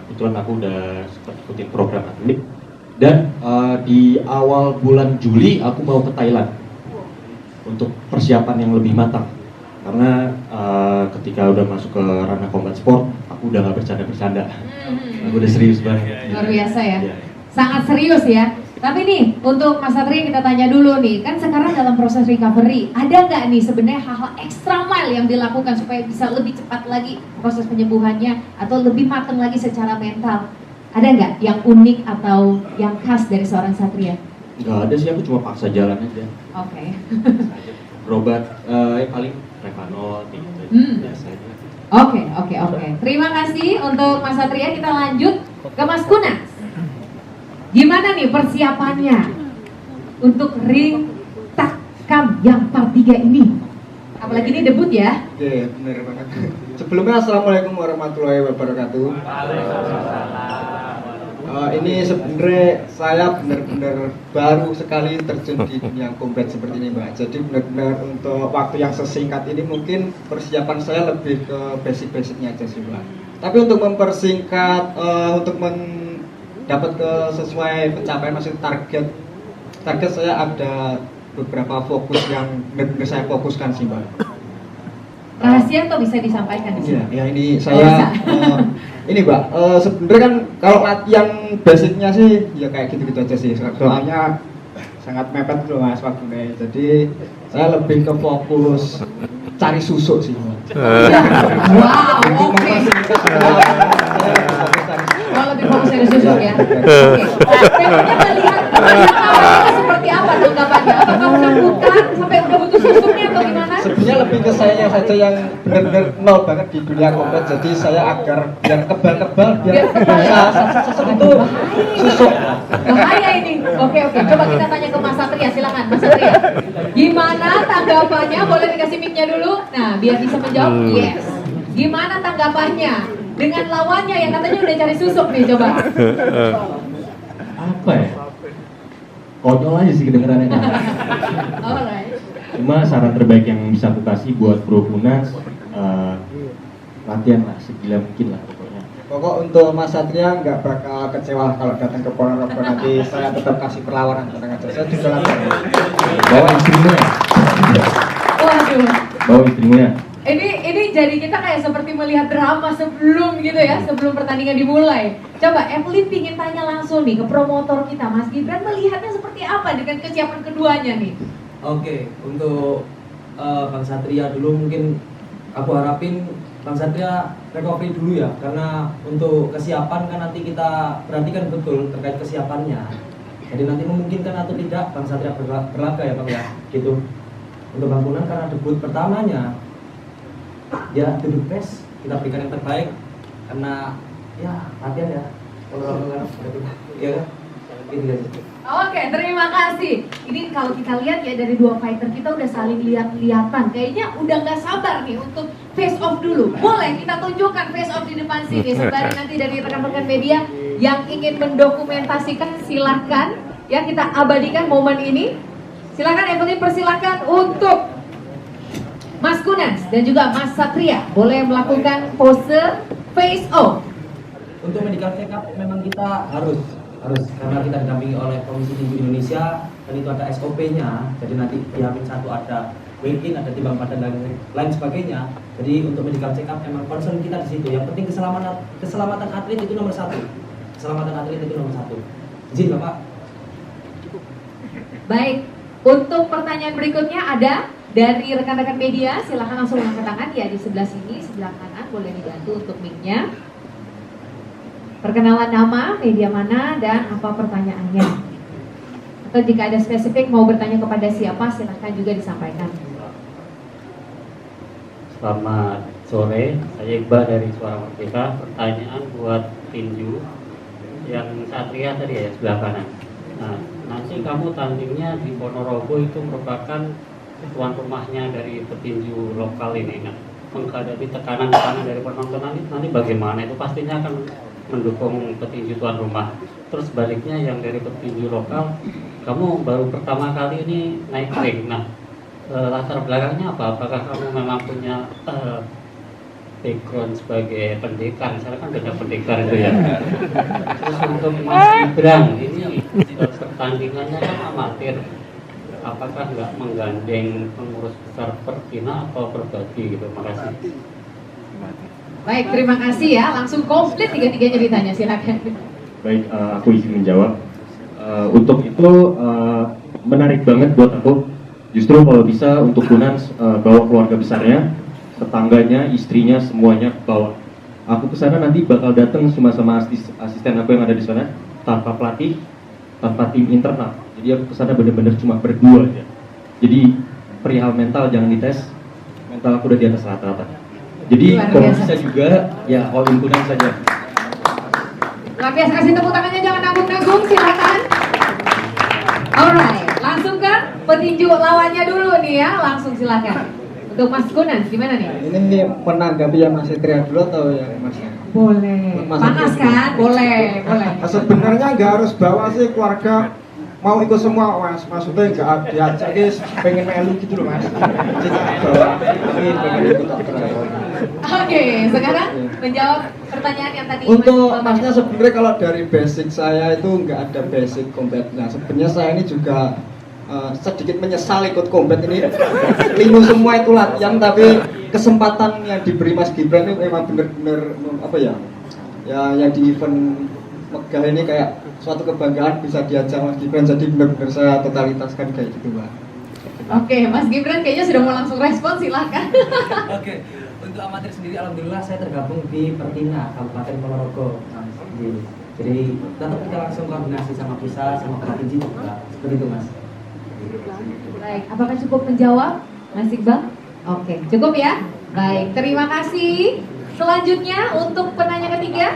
Kebetulan aku udah sempat ikutin program atlet dan di awal bulan Juli aku mau ke Thailand untuk persiapan yang lebih matang. Karena ketika udah masuk ke ranah combat sport, aku udah nggak bercanda-bercanda. Aku udah serius banget. Luar biasa ya. Iya. Sangat serius ya. Tapi nih, untuk Mas Satria kita tanya dulu nih, kan sekarang dalam proses recovery, ada nggak nih sebenarnya hal-hal extra mile yang dilakukan supaya bisa lebih cepat lagi proses penyembuhannya atau lebih matang lagi secara mental? Ada nggak yang unik atau yang khas dari seorang Satria? Nggak ada sih, aku cuma paksa jalan aja. Oke. Berobat, paling Revanol, gitu, biasa aja. Oke. Terima kasih untuk Mas Satria. Kita lanjut ke Mas Kunas. Gimana nih persiapannya untuk ring takram yang part 3 ini? Apalagi ini debut ya? Oke, bener banget. Sebelumnya Assalamualaikum warahmatullahi wabarakatuh. Ini sebenarnya saya benar-benar baru sekali terjun di dunia combat seperti ini Mbak. Jadi benar-benar untuk waktu yang sesingkat ini mungkin persiapan saya lebih ke basic-basicnya aja sih Mbak. Tapi untuk mempersingkat, untuk dapat ke sesuai pencapaian maksud target saya ada beberapa fokus yang benar-benar saya fokuskan sih Mbak. Rahasia atau bisa disampaikan di sini? Ya ini saya ini Mbak, sebenarnya kan kalau latihan basicnya sih ya kayak gitu-gitu aja sih. Soalnya sangat mepet loh Mas waktunya. Jadi saya lebih ke fokus cari susuk sih. Wow, oke. Oh, lebih fokus dari susuk ya. Oke. Temanya melihat awalnya seperti apa tanggapannya? Apakah menakutkan sampai udah butuh susuknya atau gimana? Sebenarnya lebih ke saya saja yang benar-benar nol banget di dunia combat. Jadi saya agar biar kebal-kebal biar susuk itu susuk. Bahaya ini. Oke. Coba kita tanya ke Mas Satria, silakan Mas Satria. Gimana tanggapannya? Boleh dikasih mic-nya dulu? Nah, biar bisa menjawab. Yes. Gimana tanggapannya dengan lawannya yang katanya udah cari susuk nih, coba. Apa ya? Konyol aja sih kedengerannya. Alright. Cuma saran terbaik yang bisa aku kasih buat Bro Kunas, latihan lah segila mungkin lah pokoknya. Pokok untuk Mas Satria nggak bakal kecewa kalau datang ke Ponorogo nanti saya tetap kasih perlawanan tenang aja. Saya juga latihan. Bawa istrimu ya? Waduh. Bawa istrimu ya? Ini jadi kita kayak seperti melihat drama sebelum gitu ya, sebelum pertandingan dimulai. Coba Evelyn pingin tanya langsung nih ke promotor kita, Mas Gibran melihatnya seperti apa dengan kesiapan keduanya nih? Oke, untuk Bang Satria dulu mungkin aku harapin Bang Satria recovery dulu ya, karena untuk kesiapan kan nanti kita perhatikan betul terkait kesiapannya. Jadi nanti memungkinkan atau tidak Bang Satria berlaga ya Bang ya, gitu. Untuk Bang Kunan karena debut pertamanya, ya duduk tes, kita berikan yang terbaik karena ya latihan ya. Ya, gitu aja. Oke, terima kasih. Ini kalau kita lihat ya dari dua fighter kita udah saling lihat-lihatan. Kayaknya udah nggak sabar nih untuk face off dulu. Boleh kita tunjukkan face off di depan sini. Sembari nanti dari rekan-rekan media yang ingin mendokumentasikan silahkan ya kita abadikan momen ini. Silakan Evelyn, persilakan untuk Mas Kunas dan juga Mas Satria boleh melakukan pose face off. Untuk medical check up memang kita harus karena kita didampingi oleh Komisi Tinju Indonesia dan itu ada SOP-nya. Jadi nanti di H-1 ada weigh-in, ada timbang badan dan lain sebagainya. Jadi untuk medical check up emang concern kita di situ. Yang penting keselamatan atlet itu nomor satu. Keselamatan atlet itu nomor satu. Izin Bapak. Baik, untuk pertanyaan berikutnya ada dari rekan-rekan media, silahkan langsung angkat tangan ya di sebelah sini, sebelah kanan, boleh dibantu untuk mic-nya. Perkenalan nama, media mana, dan apa pertanyaannya. Atau jika ada spesifik mau bertanya kepada siapa, silahkan juga disampaikan. Selamat sore, saya Iqbal dari Suara Merdeka. Pertanyaan buat tinju yang Satria tadi ya, sebelah kanan. Nah, nanti kamu tandingnya di Ponorogo itu merupakan tuan rumahnya dari petinju lokal ini. Nah, menghadapi tekanan-tekanan dari penonton nanti bagaimana? Itu pastinya akan mendukung petinju tuan rumah. Terus baliknya yang dari petinju lokal, kamu baru pertama kali ini naik ring. Nah, latar belakangnya apa? Apakah kamu memang punya background sebagai pendekar? Misalnya kan banyak pendekar itu ya. Terus untuk Mas Gibran, ini pertandingannya kan amatir. Apakah nggak menggandeng pengurus besar Pertina atau berbagi gitu? Makasih. Baik, terima kasih ya. Langsung komplit tiga-tiganya ditanya, silakan. Baik, aku izin menjawab. Untuk itu menarik banget buat aku. Justru kalau bisa untuk Kunan bawa keluarga besarnya, tetangganya, istrinya, semuanya bawa. Aku ke sana nanti bakal datang cuma sama asisten aku yang ada di sana, tanpa pelatih, tanpa tim internal. Jadi aku ke sana bener-bener cuma berdua aja. Jadi perihal mental jangan dites. Mental aku udah di atas rata-rata. Jadi kalau bisa juga ya all in Kunan saja. Luar biasa, kasih tepuk tangannya, jangan nanggung-nanggung, silakan. Alright, langsung ke petinju lawannya dulu nih ya, langsung silakan. Untuk Mas Kunan, gimana nih? Ini menanggapi yang Mas Satria dulu atau yang Mas? Boleh. Mas Panas Satria. kan? Boleh, boleh. Sebenarnya nggak harus bawa sih keluarga mau ikut semua, Mas. Maksudnya nggak diajak guys, pengen melu gitu loh, Mas. Jadi bawa ini pengen ikut Oke, sekarang menjawab pertanyaan yang tadi. untuk Masnya sebenarnya kalau dari basic saya itu nggak ada basic combatnya. Sebenarnya saya ini juga sedikit menyesal ikut combat ini. Linu semua itu latihan, tapi kesempatan yang diberi Mas Gibran ini memang benar-benar apa ya? Ya yang di event megah ini kayak suatu kebanggaan bisa diajak Mas Gibran, jadi benar-benar saya totalitaskan kayak gitu, Mbak. Oke, Mas Gibran kayaknya sudah mau langsung respon, silakan. Oke, untuk amatir sendiri alhamdulillah saya tergabung di Pertina Kabupaten Ponorogo. Jadi tetap kita langsung koordinasi sama pusat, sama provinsi juga. Seperti itu, Mas. Baik, apakah cukup menjawab, Mas Iqbal? Oke, cukup ya? Baik, terima kasih. Selanjutnya untuk penanya ketiga,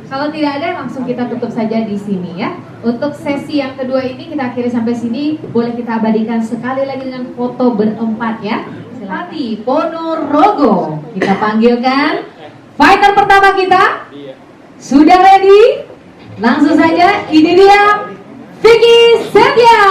kalau tidak ada langsung kita tutup saja di sini ya. Untuk sesi yang kedua ini kita akhiri sampai sini. Boleh kita abadikan sekali lagi dengan foto berempat ya. Silakan. Ponorogo, kita panggilkan fighter pertama kita. Sudah ready? Langsung saja, ini dia Vicky Setia.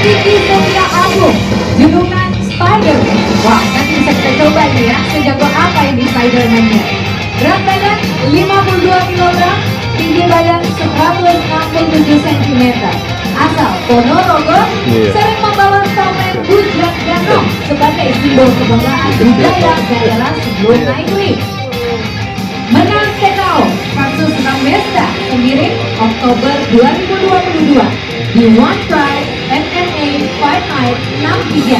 Vicky Setia Agung, julukan Spider-Man. Wah, nanti bisa kita coba nih ya, sejago apa ini Spider-Man-nya. Berat badan 52 kg, tinggi badan 167 cm. Asal Ponorogo, sering membawa topeng bujang gandong sebagai simbol kebanggaan budaya daerah sebelum naik ring. Menang TKO kasus Ramesta sendiri Oktober 2022 di One Pride MMA Fight Night 63.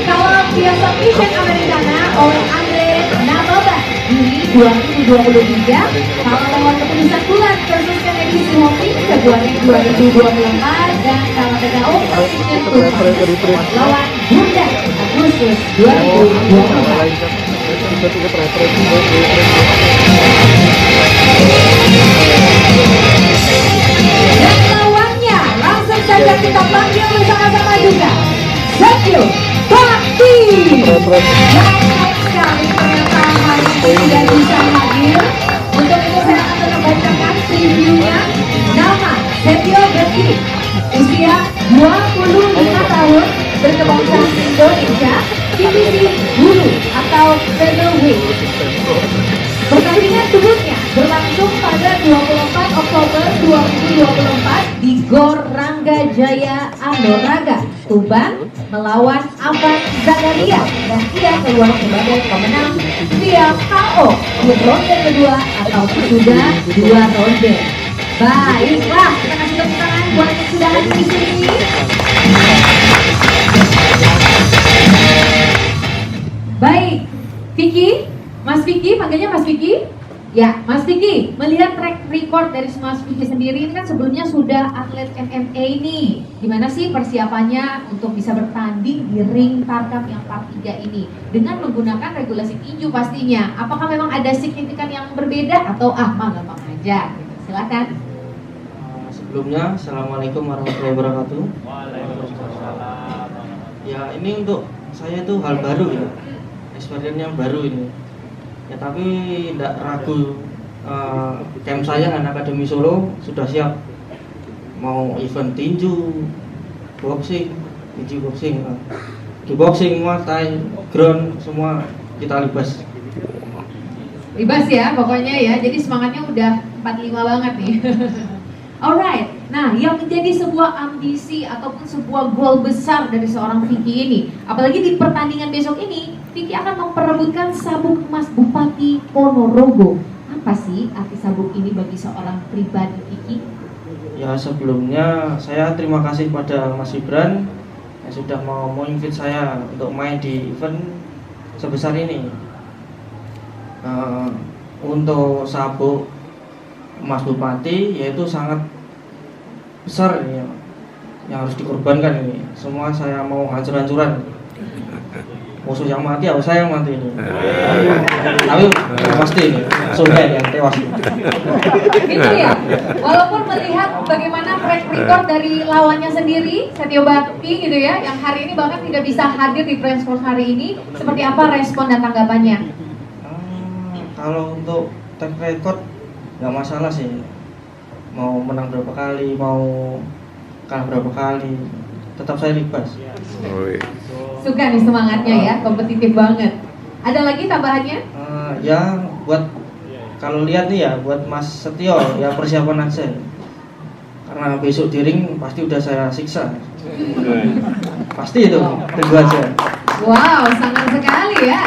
Kalah via submission Americana oleh Andre Naboba Juli 2023. Kalah lawan keputusan bulan versus Kennedy Sihopi Februari 2024 dan kalah TKO submission lawan Bunda Agustus 2024. Dan lawannya langsung saja kita panggil bersama-sama juga Setio Bakti. Yang sekali ternyata hari ini tidak bisa hadir. Untuk itu saya akan membacakan reviewnya. Nama Setio Bakti, usia 25 tahun, berkebangsaan Indonesia, divisi guru atau featherweight. Pertandingan debutnya berlangsung pada 24 Oktober 2024 di Gor Rangga Jaya Andoraga, Tuban, melawan Avan Zakaria, dan ia keluar sebagai pemenang via KO di ronde kedua atau sudah 2 ronde. Baiklah, kita kasih tepuk tangan buat yang sudah hadir di sini. Baik, Vicky, Mas Vicky, panggilnya Mas Vicky. Ya, Mas Vicky, melihat track record dari Mas Vicky sendiri, ini kan sebelumnya sudah atlet MMA nih. Gimana sih persiapannya untuk bisa bertanding di ring Tarkam yang part 3 ini? Dengan menggunakan regulasi tinju pastinya. Apakah memang ada signifikan yang berbeda atau gampang aja? Gitu. Silakan. Sebelumnya, Assalamualaikum warahmatullahi wabarakatuh. Waalaikumsalam. Ya, ini untuk saya itu hal baru ya, experience yang baru ini. Ya, tapi tidak ragu, camp saya dan Akademi Solo sudah siap. Mau event tinju, boxing, tinju boxing, kickboxing, muay thai, ground, semua kita libas. Libas ya pokoknya ya, jadi semangatnya udah 45 banget nih. Alright, nah yang menjadi sebuah ambisi ataupun sebuah goal besar dari seorang Vicky ini, apalagi di pertandingan besok ini, Vicky akan memperebutkan sabuk emas Bupati Ponorogo. Apa sih arti sabuk ini bagi seorang pribadi Vicky? Ya, sebelumnya saya terima kasih pada Mas Gibran yang sudah mau invite saya untuk main di event sebesar ini. Untuk sabuk emas Bupati yaitu sangat besar ini yang harus dikorbankan ini. Semua saya mau hancur-hancuran. Musuh yang mati atau saya yang mati ini. Tapi pasti ini sudah yang tewas. Gitu ya. Walaupun melihat bagaimana track record dari lawannya sendiri, Setio Bakti gitu ya, yang hari ini bahkan tidak bisa hadir di Press Force hari ini, seperti apa respon dan tanggapannya? Kalau untuk track record nggak masalah sih, mau menang berapa kali, mau kalah berapa kali, tetap saya libas. Suka nih semangatnya ya, kompetitif banget. Ada lagi tambahannya? Ya buat kalau lihat nih ya, buat Mas Setio ya persiapan aja, karena besok di ring pasti udah saya siksa. Pasti itu, tunggu aja. Wow, sangat sekali ya.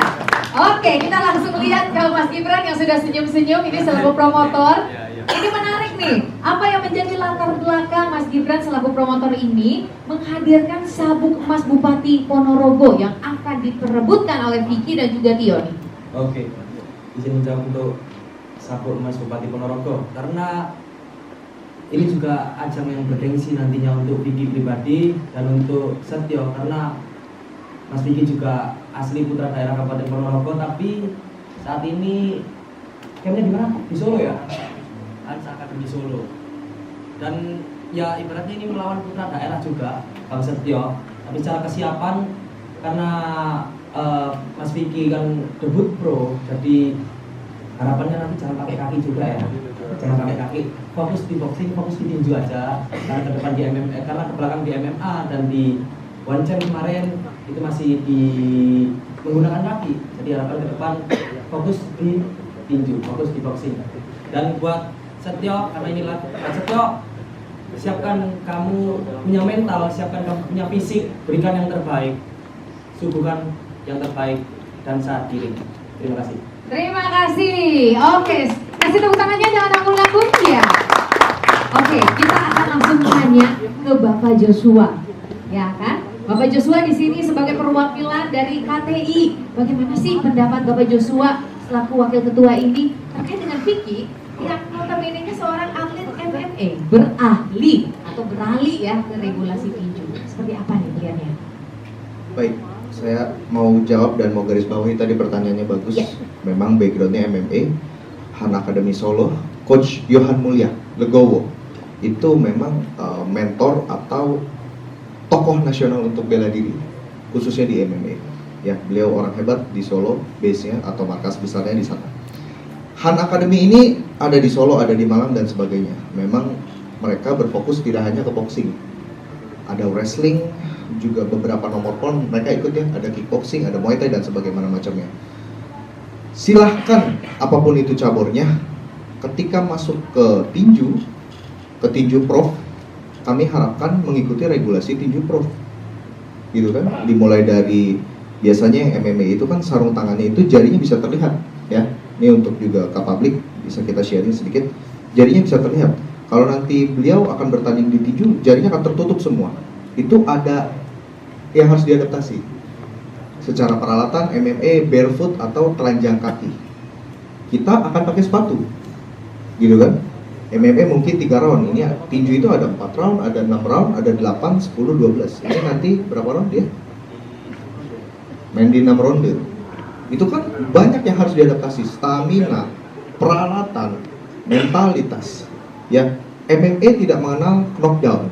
Oke, kita langsung lihat ke Mas Gibran yang sudah senyum-senyum. Ini selaku promotor. Ini menarik nih. Apa yang menjadi latar belakang Mas Gibran selaku promotor ini menghadirkan sabuk emas Bupati Ponorogo yang akan diperebutkan oleh Vicky dan juga Tio nih? Oke, izin menjawab untuk sabuk emas Bupati Ponorogo karena ini juga ajang yang bergengsi nantinya untuk Vicky pribadi dan untuk Setio, karena Mas Vicky juga asli putra daerah Kabupaten Ponorogo, tapi saat ini campnya di mana? Di Solo ya? Akademi Solo. Dan ya ibaratnya ini melawan putra daerah juga, Bang Setio. Tapi secara kesiapan karena Mas Vicky kan debut pro, jadi harapannya nanti jangan pakai kaki juga ya. Jangan pakai kaki, fokus di boxing, fokus di tinju aja. Karena ke depan di MMA, karena ke belakang di MMA dan di One Champ kemarin itu masih di menggunakan kaki. Jadi harapan ke depan fokus di tinju, fokus di boxing. Dan buat Setio, karena inilah Setio, siapkan kamu punya mental, siapkan kamu punya fisik, berikan yang terbaik, suguhkan yang terbaik dan saat diri. Terima kasih. Terima kasih. Oke, kasih tepuk tangannya, jangan nanggung-nanggung ya. Oke, kita akan langsung tanya ke Bapak Joshua, ya kan? Bapak Joshua di sini sebagai perwakilan dari KTI. Bagaimana sih pendapat Bapak Joshua selaku wakil ketua ini terkait dengan Vicky yang notabene-nya seorang atlet MMA berahli atau beralih ya ke regulasi tinju? Seperti apa nih pilihannya? Baik, saya mau jawab dan mau garis bawahi tadi pertanyaannya bagus. Ya. Memang backgroundnya MMA, Han Academy Solo, Coach Johan Mulya Legowo itu memang mentor atau tokoh nasional untuk bela diri khususnya di MMA. Ya, beliau orang hebat di Solo, base-nya atau markas besarnya di sana. Han Academy ini ada di Solo, ada di Malang dan sebagainya. Memang mereka berfokus tidak hanya ke boxing. Ada wrestling, juga beberapa nomor pon mereka ikut ya, ada kickboxing, ada muay thai dan sebagaimana macamnya. Silahkan apapun itu cabornya, ketika masuk ke tinju prof, kami harapkan mengikuti regulasi tinju prof. Gitu kan, dimulai dari biasanya yang MMA itu kan sarung tangannya itu jarinya bisa terlihat ya. Ini untuk juga ke publik bisa kita sharing sedikit, jarinya bisa terlihat. Kalau nanti beliau akan bertanding di tinju, jarinya akan tertutup semua. Itu ada yang harus diadaptasi. Secara peralatan MMA barefoot atau telanjang kaki. Kita akan pakai sepatu. Gitu kan? MMA mungkin 3 round. Ini tinju itu ada 4 round, ada 6 round, ada 8, 10, 12. Ini nanti berapa round dia? Main di 6 ronde. Itu kan banyak yang harus diadaptasi, stamina, peralatan, mentalitas. Ya, MMA tidak mengenal knockdown.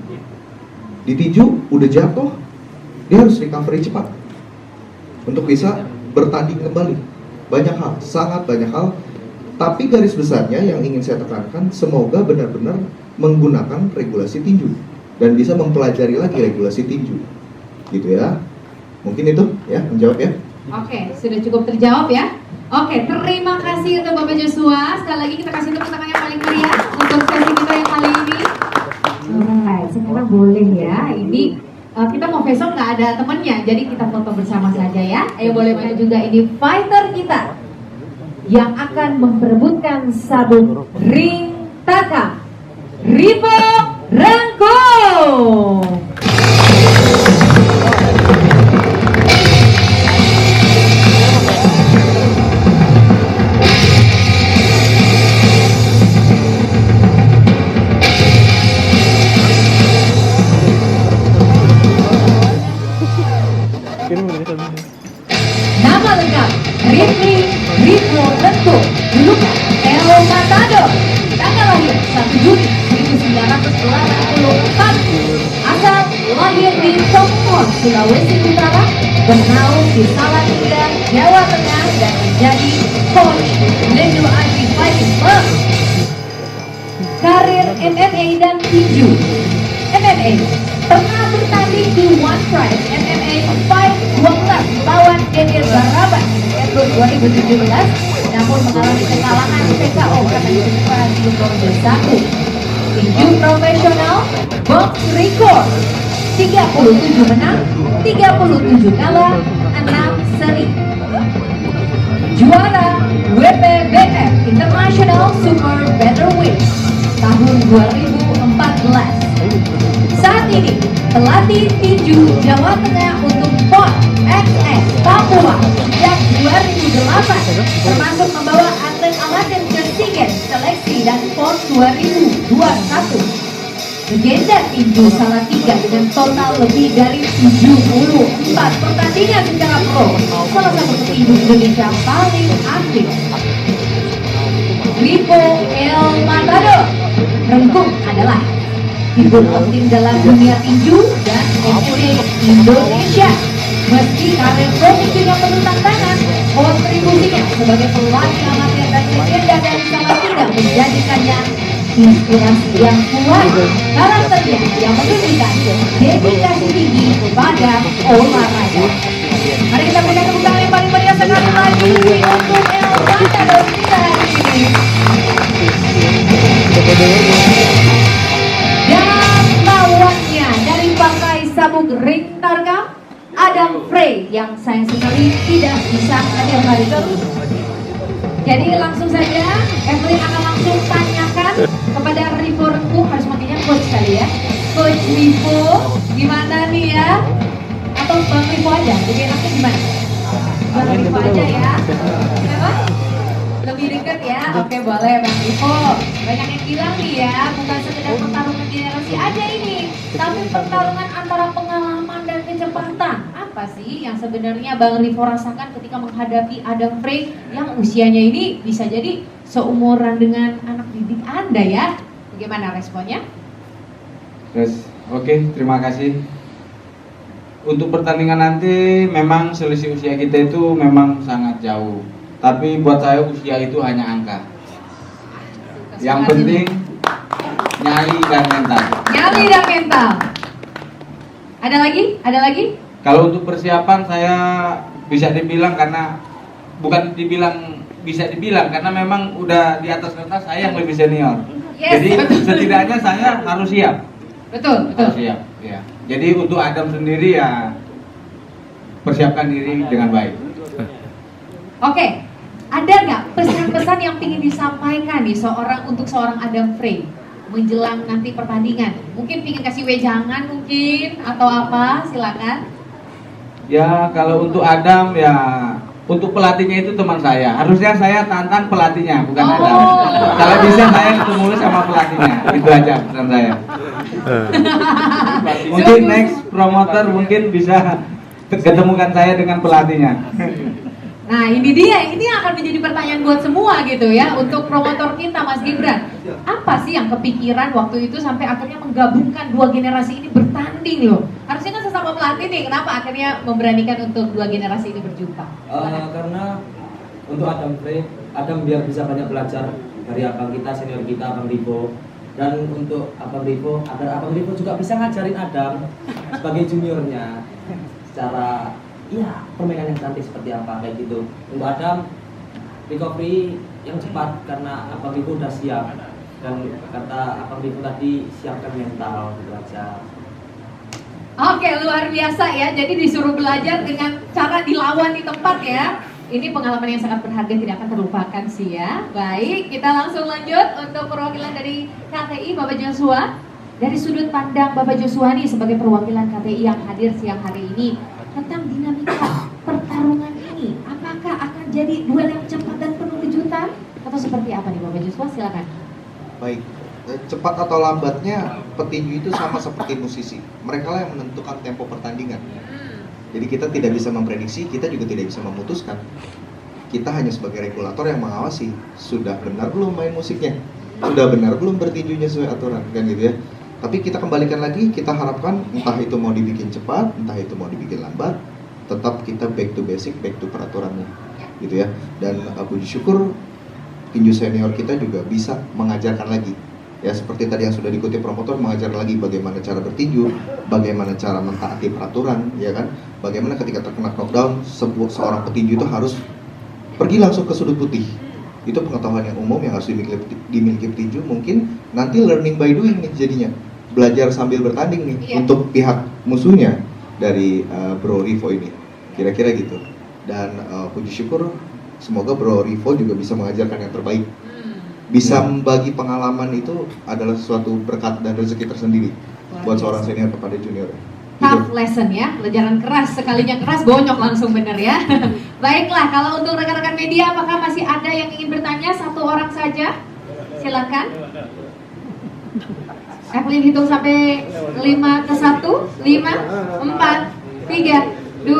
Di tinju udah jatuh, dia harus recovery cepat untuk bisa bertanding kembali. Banyak hal, sangat banyak hal. Tapi garis besarnya yang ingin saya tekankan, semoga benar-benar menggunakan regulasi tinju dan bisa mempelajari lagi regulasi tinju. Gitu ya. Mungkin itu ya, menjawab ya. Oke, sudah cukup terjawab ya. Oke, terima kasih untuk Bapak Joshua. Sekali lagi kita kasih tepuk tangan yang paling meriah untuk sesi kita yang kali ini. Alright, sekarang boleh ya. Ini kita mau besok nggak ada temennya, jadi kita foto bersama saja ya. Ayo boleh maju juga ini fighter kita yang akan memperebutkan sabuk ring takam, Rivo Rangko. Nama lengkap Rivo Rangko, julukan El Matador. Tanggal lahir 1 Juni 1984. Asal lahir di Tomon, Sulawesi Utara, bernaung di Samarinda, Jawa Tengah dan menjadi coach Lendo Aji Fighting Club. Karir MMA dan tinju. MMA pernah bertanding di One Prize MMA Fight 12 lawan Edir Barabat April 2017, namun mengalami kekalahan TKO karena cedera di ronde 1. Tinju profesional, box record 37 menang, 37 kalah, 6 seri. Juara WPBF International Super Featherweight tahun 2014. Saat ini pelatih tinju Jawa Tengah untuk PON XS Papua sejak 2008, termasuk membawa atlet amatir ke SEA Games seleksi dan PON 2021. Legenda tinju Salatiga dengan total lebih dari 74 pertandingan secara pro, salah satu petinju Indonesia paling aktif. Rivo El Matador Rengkung adalah figur penting dalam dunia tinju dan MMA Indonesia. Meski karir pro tinjunya penuh tantangan, kontribusinya sebagai pelatih amatir dan legenda dari Salatiga menjadikannya inspirasi yang kuat. Karakternya yang menunjukkan dedikasi tinggi pada olahraga. Mari kita berikan tepuk tangan yang paling meriah sekali lagi untuk El Matador kita hari ini. Dan lawannya dari Bangkai Sabuk Ring Tarkam, Adam Frey, yang sayang sekali tidak bisa hadir hari ini. Jadi langsung saja Evelyn akan langsung tanyakan kepada Rivo Rengku, harus makanya coach kali ya. Coach Rivo, gimana nih ya? Atau Bang Rivo aja, jadi enaknya gimana? Bang Rivo aja ya. Kenapa? Lebih dekat ya? Oke boleh Bang Rivo. Banyak yang bilang nih ya, bukan sekedar pertarungan generasi aja ini, tapi pertarungan antara pengalaman dan kecepatan. Apa sih yang sebenarnya Bang Rivo rasakan ketika menghadapi Adam Frey yang usianya ini bisa jadi seumuran dengan anak didik Anda ya? Bagaimana responnya? Oke, terima kasih. untuk pertandingan nanti memang selisih usia kita itu memang sangat jauh. Tapi buat saya usia itu hanya angka. Yang penting nyali dan mental. Nyali dan mental. Ada lagi? Ada lagi? Kalau untuk persiapan saya bisa dibilang karena bukan dibilang bisa dibilang karena memang udah di atas kertas saya yang lebih senior. Yes, Jadi betul. setidaknya saya harus siap. Betul, betul. Harus siap. Ya. Jadi untuk Adam sendiri ya persiapkan diri dengan baik. Oke, ada nggak pesan-pesan yang ingin disampaikan nih untuk seorang Adam Frey menjelang nanti pertandingan? Mungkin ingin kasih wejangan mungkin atau apa? Silakan. Ya kalau untuk Adam ya untuk pelatihnya itu teman saya. Harusnya saya tantang pelatihnya bukan Adam. Kalau bisa saya ketemu sama pelatihnya. Itu aja pesan saya. Mungkin next promoter mungkin bisa ketemukan saya dengan pelatihnya. Nah ini dia, ini akan menjadi pertanyaan buat semua gitu ya untuk promotor kita Mas Gibran. Apa sih yang kepikiran waktu itu sampai akhirnya menggabungkan dua generasi ini bertanding loh? Harusnya kan sesama pelatih nih, kenapa akhirnya memberanikan untuk dua generasi ini berjumpa? Karena untuk Adam Frey, Adam biar bisa banyak belajar dari abang kita, senior kita, Abang Rivo. Dan untuk Abang Rivo, agar Abang Rivo juga bisa ngajarin Adam sebagai juniornya secara iya, permainan yang cantik seperti apa kayak gitu. Untuk Adam, recovery yang cepat karena Abang Rivo udah siap. Dan kata Abang Rivo tadi, siapkan mental gitu aja. Oke, luar biasa ya. Jadi disuruh belajar dengan cara dilawan di tempat ya. Ini pengalaman yang sangat berharga, tidak akan terlupakan sih ya. Baik, kita langsung lanjut untuk perwakilan dari KTI, Bapak Joshua. Dari sudut pandang Bapak Joshua nih sebagai perwakilan KTI yang hadir siang hari ini, tentang dinamika pertarungan ini, apakah akan jadi duel yang cepat dan penuh kejutan atau seperti apa nih Bapak Joshua? Silakan. Baik, cepat atau lambatnya petinju itu sama seperti musisi. Mereka lah yang menentukan tempo pertandingan. Jadi kita tidak bisa memprediksi, kita juga tidak bisa memutuskan. Kita hanya sebagai regulator yang mengawasi, sudah benar belum main musiknya, sudah benar belum bertinjunya sesuai aturan, kan gitu ya. Tapi kita kembalikan lagi, kita harapkan entah itu mau dibikin cepat, entah itu mau dibikin lambat, tetap kita back to basic, back to peraturannya, gitu ya. Dan puji syukur tinju senior kita juga bisa mengajarkan lagi, ya seperti tadi yang sudah diikuti promotor, mengajar lagi bagaimana cara bertinju, bagaimana cara mentaati peraturan, ya kan. Bagaimana ketika terkena knockdown, seorang petinju itu harus pergi langsung ke sudut putih. Itu pengetahuan yang umum yang harus dimiliki petinju. Mungkin nanti learning by doing nih jadinya, belajar sambil bertanding nih untuk pihak musuhnya dari Bro Rivo ini, kira-kira gitu. Dan puji syukur semoga Bro Rivo juga bisa mengajarkan yang terbaik. Bisa membagi pengalaman itu adalah suatu berkat dan rezeki tersendiri buat seorang senior kepada junior. Tough lesson ya, pelajaran keras, sekalinya keras bonyok langsung bener ya. Baiklah, kalau untuk rekan-rekan media apakah masih ada yang ingin bertanya? Satu orang saja, silakan. Evelyn hitung sampai 5 ke 1, 5, 4, 3, 2,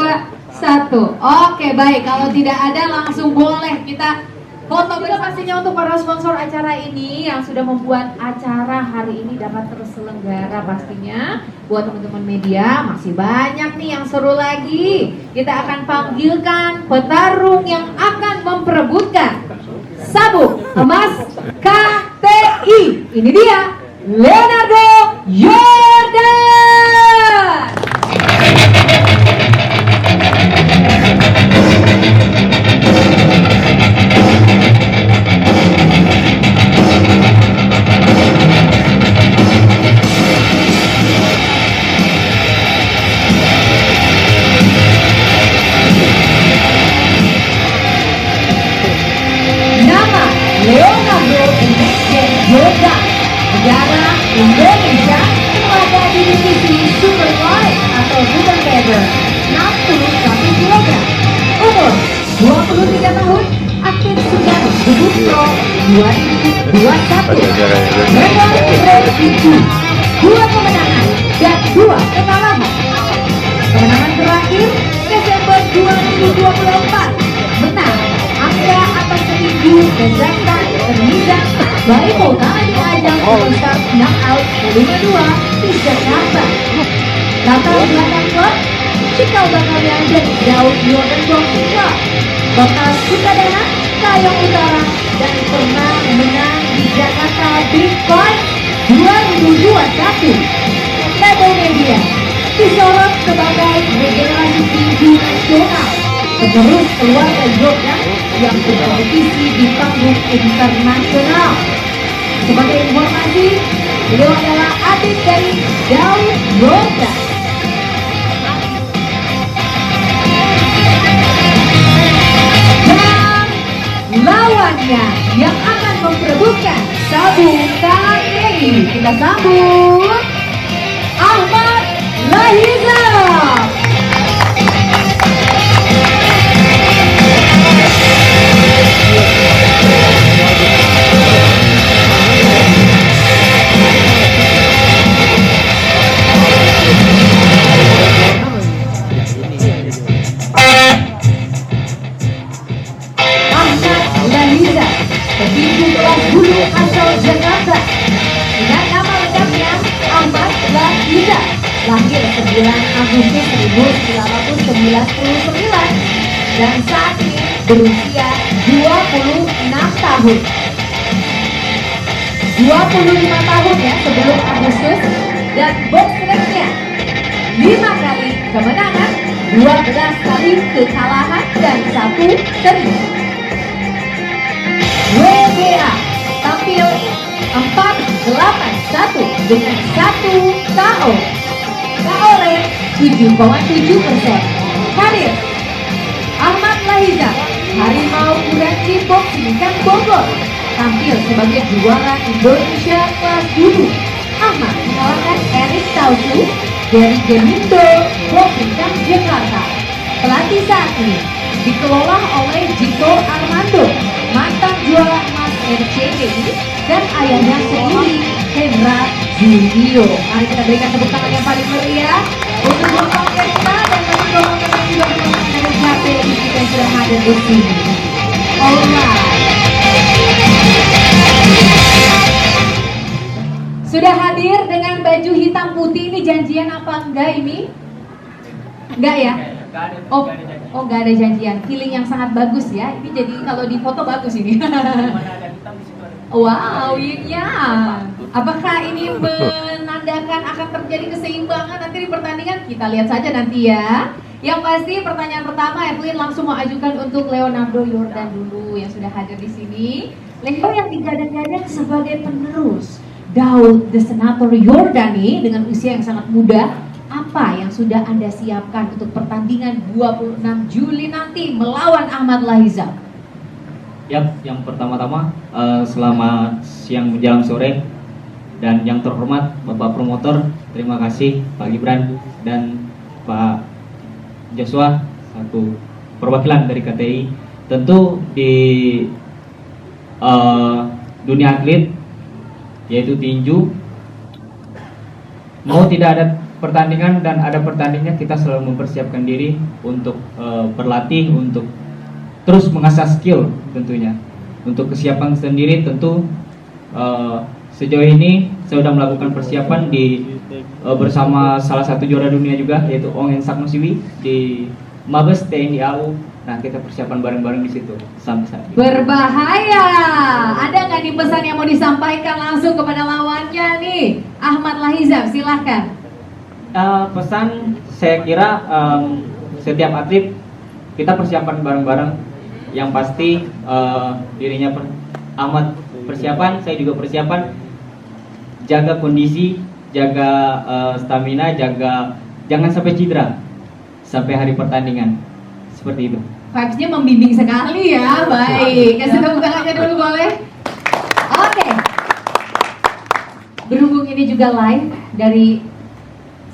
1. Oke baik, kalau tidak ada langsung boleh kita foto bersama. Pastinya untuk para sponsor acara ini yang sudah membuat acara hari ini dapat terselenggara pastinya. Buat teman-teman media masih banyak nih yang seru lagi. Kita akan panggilkan petarung yang akan memperebutkan sabuk emas KTI. Ini dia, Leonardo Yordan. Leonardo Yordan, negara Indonesia, pada divisi Super Light atau Super Feather 61 kg, umur 23 tahun, aktif sejak debut pro 2021. Memang berhitu 2 kemenangan dan 2 kekalahan. Kemenangan terakhir Desember 2024, menang angka atas petinju Bezakta Ternizak Baimo kalah di ajang All-Star Knockout Volume 2 di Jakarta. Latar belakang klub cikal bakalnya dari Daud Yordan Boxing Club, Bakal Sukadana, Kayong Utara, dan pernah menang di Jakarta Big Fight 2021. Label Media disorot sebagai regenerasi tinju nasional, penerus keluarga Jordan yang berkompetisi di panggung internasional. Sebagai informasi, beliau adalah atlet dari Daud Yordan. Dan lawannya yang akan memperebutkan sabuk tangan ini, kita sambut Ahmad Lahiza. Petinju kelas bulu asal Jakarta dengan nama lengkapnya Ahmad Lahiza, lahir 9 Agustus 1999 dan saat ini berusia 26 tahun. 25 tahun ya sebelum Agustus, dan box ranknya 5 kali kemenangan, 12 kali kekalahan, dan 1 seri. WBA tampil 481 dengan 1 KO. KO rate 7,7%. Hadir Ahmad Lahiza, Harimau Kuranci Boxing Kan Bogor, tampil sebagai juara Indonesia kelas bulu. Ahmad mengalahkan Erik Tausu dari Gemindo Boxing Kan Jakarta. Pelatih saat ini dikelola oleh Jiko Armando, mantan juara emas RCTI, dan ayahnya sendiri, Hendra Julio. Mari kita berikan tepuk tangan yang paling meriah untuk Bapak kita dan teman-teman juga dari KPI kita yang sudah hadir di sini. Alright. Sudah hadir dengan baju hitam putih, ini janjian apa enggak ini? Enggak ya? Oh, nggak ada janjian. Feeling yang sangat bagus ya. Ini jadi kalau di foto bagus ini. Wow, iya. Apakah ini menandakan akan terjadi keseimbangan nanti di pertandingan? Kita lihat saja nanti ya. Yang pasti pertanyaan pertama, Evelyn langsung mau ajukan untuk Leonardo Yordan dulu yang sudah hadir di sini. Leo yang digadang-gadang sebagai penerus Daud The Senator Yordani dengan usia yang sangat muda. Apa yang sudah Anda siapkan untuk pertandingan 26 Juli nanti melawan Ahmad Lahiza? Yap, yang pertama-tama selamat siang menjelang sore, dan yang terhormat Bapak Promotor, terima kasih Pak Gibran dan Pak Joshua, satu perwakilan dari KTI. Tentu di dunia atlet yaitu tinju, mau tidak ada pertandingan dan ada pertandingan, kita selalu mempersiapkan diri untuk berlatih, untuk terus mengasah skill tentunya. Untuk kesiapan sendiri tentu sejauh ini saya sudah melakukan persiapan di bersama salah satu juara dunia juga, yaitu Ong Saknosiwi di Mabes TNI AU. Nah, kita persiapan bareng-bareng di situ sampai saat ini. Berbahaya. Ada nggak nih pesan yang mau disampaikan langsung kepada lawannya nih? Ahmad Lahiza, silahkan. Pesan saya kira setiap atlet kita persiapan bareng-bareng. Yang pasti dirinya amat persiapan, saya juga persiapan. Jaga kondisi, jaga stamina, jangan sampai cedera sampai hari pertandingan. Seperti itu. Vibes-nya membimbing sekali ya. Baik, kasih tepuk tangannya dulu boleh. Oke. Berhubung ini juga live dari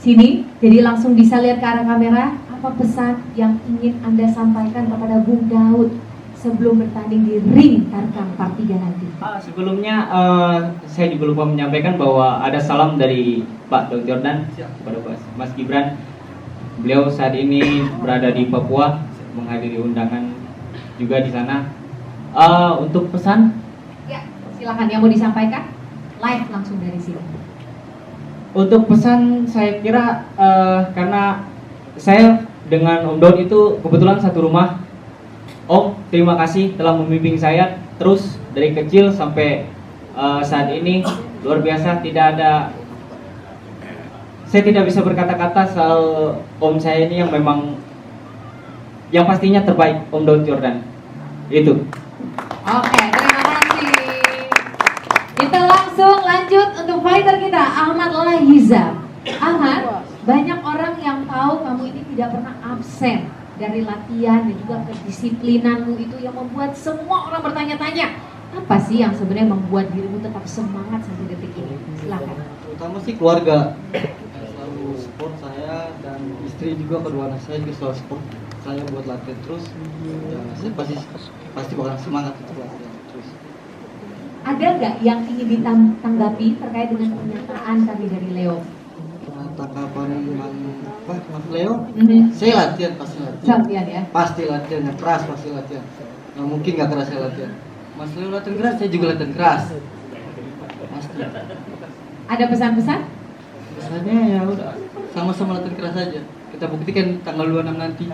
sini, jadi langsung bisa lihat ke arah kamera. Apa pesan yang ingin Anda sampaikan kepada Bung Daud sebelum bertanding di ring Tarkam Part 3 nanti? Sebelumnya saya juga lupa menyampaikan bahwa ada salam dari Pak Daud Yordan kepada Mas Gibran. Beliau saat ini berada di Papua, menghadiri undangan juga di sana. Untuk pesan? Ya, silakan yang mau disampaikan. Live langsung dari sini. Untuk pesan saya kira karena saya dengan Om Don itu kebetulan satu rumah. Om, terima kasih telah membimbing saya terus dari kecil sampai saat ini. Luar biasa, saya tidak bisa berkata-kata soal Om saya ini yang memang yang pastinya terbaik, Om Don Jordan. Itu. Oke, terima kasih. Kita langsung lanjut untuk fighter kita, Ahmad Lahiza. Ahmad, banyak orang yang tahu kamu ini tidak pernah absen dari latihan dan juga kedisiplinanmu itu yang membuat semua orang bertanya-tanya. Apa sih yang sebenarnya membuat dirimu tetap semangat sampai detik ini? Silakan. Terutama sih keluarga. Selalu support saya dan istri juga, kedua anak saya juga selalu support saya buat latihan terus. Ya, saya pasti bakal semangat untuk latihan terus. Ada nggak yang ingin ditanggapi terkait dengan pernyataan tadi dari Leo? Tanggapan Mas Leo, saya latihan pasti latihan. Latihan ya? Pasti latihan, keras pasti latihan. Nggak mungkin nggak keras saya latihan. Mas Leo latihan keras, saya juga latihan keras. Pasti. Ada pesan-pesan? Pesannya ya udah, sama-sama latihan keras aja. Kita buktikan tanggal 26 nanti.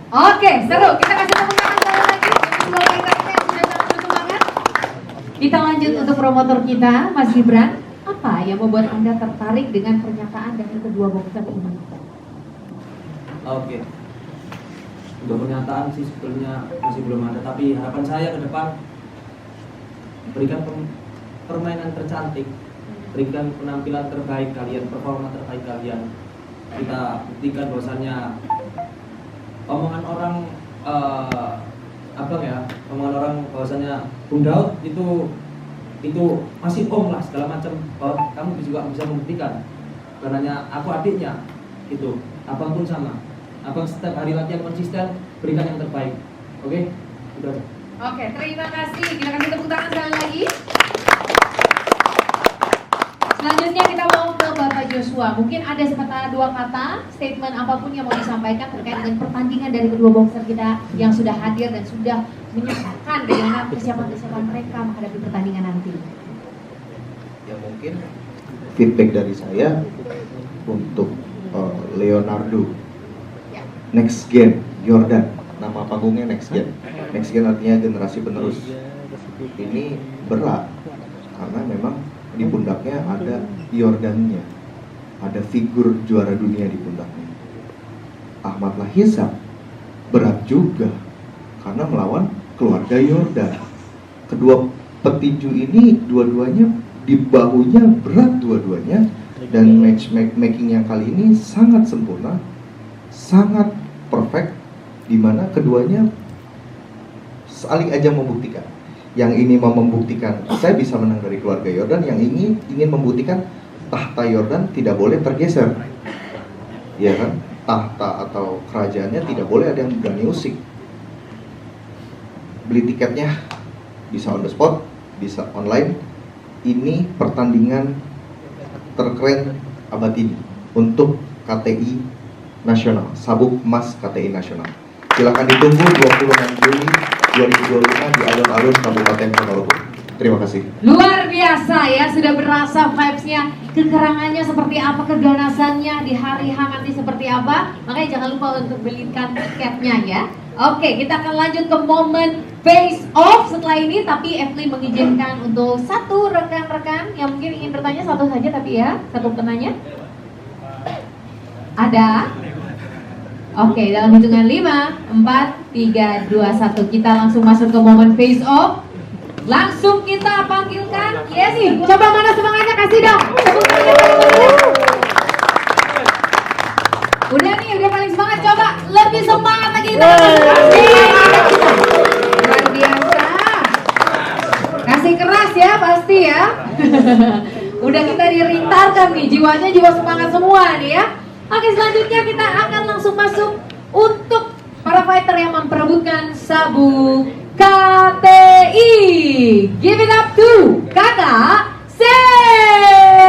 Oke, seru. Kita kasih tepuk tangan sekali lagi untuk dua fighter kita yang sudah sangat bersemangat. Kita lanjut untuk promotor kita, Mas Gibran. Apa yang membuat Anda tertarik dengan pernyataan dari kedua boxer ini? Oke. Untuk pernyataan sih sebetulnya masih belum ada, tapi harapan saya ke depan berikan permainan tercantik, berikan penampilan terbaik kalian, performa terbaik kalian. Kita buktikan bahwasannya omongan orang omongan orang bahwasannya Bung Daud itu masih lah segala macam, bahwa kamu juga bisa membuktikan karena aku adiknya gitu. Abang pun sama, abang setiap hari latihan konsisten, berikan yang terbaik. Oke, udah. Oke, terima kasih. Kita kasih tepuk tangan sekali lagi. Selanjutnya kita mau ke Bapak Joshua. Mungkin ada sepatah dua kata, statement apapun yang mau disampaikan terkait dengan pertandingan dari kedua boxer kita yang sudah hadir dan sudah menyusun bagaimana kesiapan mereka menghadapi pertandingan nanti. Ya mungkin feedback dari saya untuk Leonardo, Next Gen Jordan, nama panggungnya Next Gen. Next Gen artinya generasi penerus. Ini berat karena memang di pundaknya ada Jordannya, ada figur juara dunia di pundaknya. Ahmad Lahiza berat juga karena melawan keluarga Jordan. Kedua petinju ini dua-duanya di bahunya berat dua-duanya, dan matchmaking yang kali ini sangat sempurna, sangat perfect, di mana keduanya saling aja membuktikan. Yang ini mau membuktikan saya bisa menang dari keluarga Jordan, yang ingin membuktikan tahta Jordan tidak boleh tergeser, ya kan? Tahta atau kerajaannya tidak boleh ada yang berani usik. Beli tiketnya bisa on the spot, bisa online. Ini pertandingan terkeren abad ini untuk KTI Nasional, sabuk emas KTI Nasional. Silakan ditunggu 26 Juli 2025 di alun-alun Kabupaten Ponorogo. Terima kasih. Luar biasa ya, sudah berasa vibes-nya, kekerangannya seperti apa, keganasannya di hari H nanti seperti apa. Makanya jangan lupa untuk belikan tiketnya ya. Oke, kita akan lanjut ke momen face off setelah ini, tapi Evely mengizinkan untuk satu rekan-rekan yang mungkin ingin bertanya, satu saja tapi ya, satu penanya. Ada? Oke, dalam hitungan 5, 4, 3, 2, 1 kita langsung masuk ke momen face off. Langsung kita panggilkan Yesi. Coba mana semangatnya, kasih dong. Tepuk tangan paling meriah. Udah nih, udah paling semangat. Coba lebih semangat lagi kita kasih. Luar biasa. Kasih keras ya pasti ya. Udah kita dirintarkan nih, jiwanya jiwa semangat semua nih ya. Oke, selanjutnya kita akan langsung masuk untuk para fighter yang memperebutkan sabuk KTI. Give it up to Kakak Sen.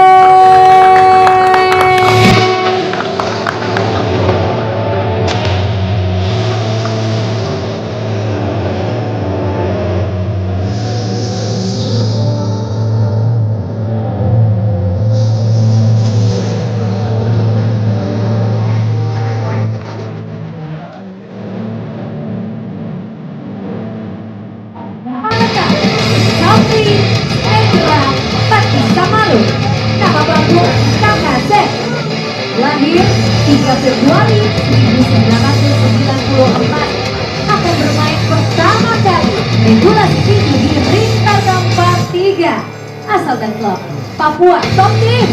Februari 1994 akan bermain pertama kali regulasi tinju di ring tarkam part 3 asal dan klub Papua Top Team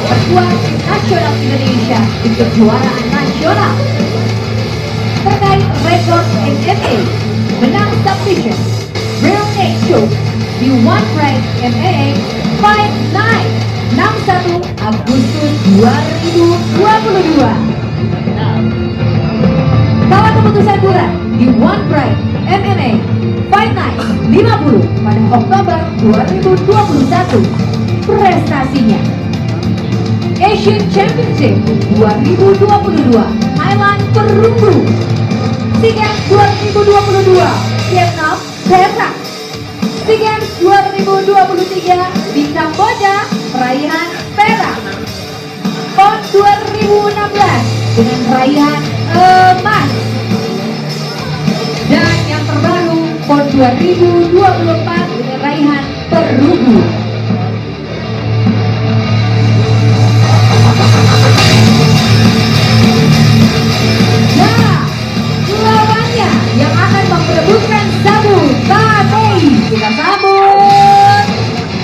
perkuat tim nasional Indonesia di kejuaraan nasional. Terkait rekor MMA, menang submission, real neck choke di One Pride MMA Fight Night 61 Agustus 2022. Kalah keputusan bulat di One Pride MMA Fight Night 50 pada Oktober 2021. Prestasinya Asian Championship 2022 Thailand perunggu, SEA Games 2022 Vietnam perak, SEA Games 2023 di Kamboja raihan perak, PON 2016 dengan raihan emas, dan yang terbaru PON 2024 dengan raihan perunggu. Nah, lawannya yang akan memperebutkan sabuk KTI, kita sambut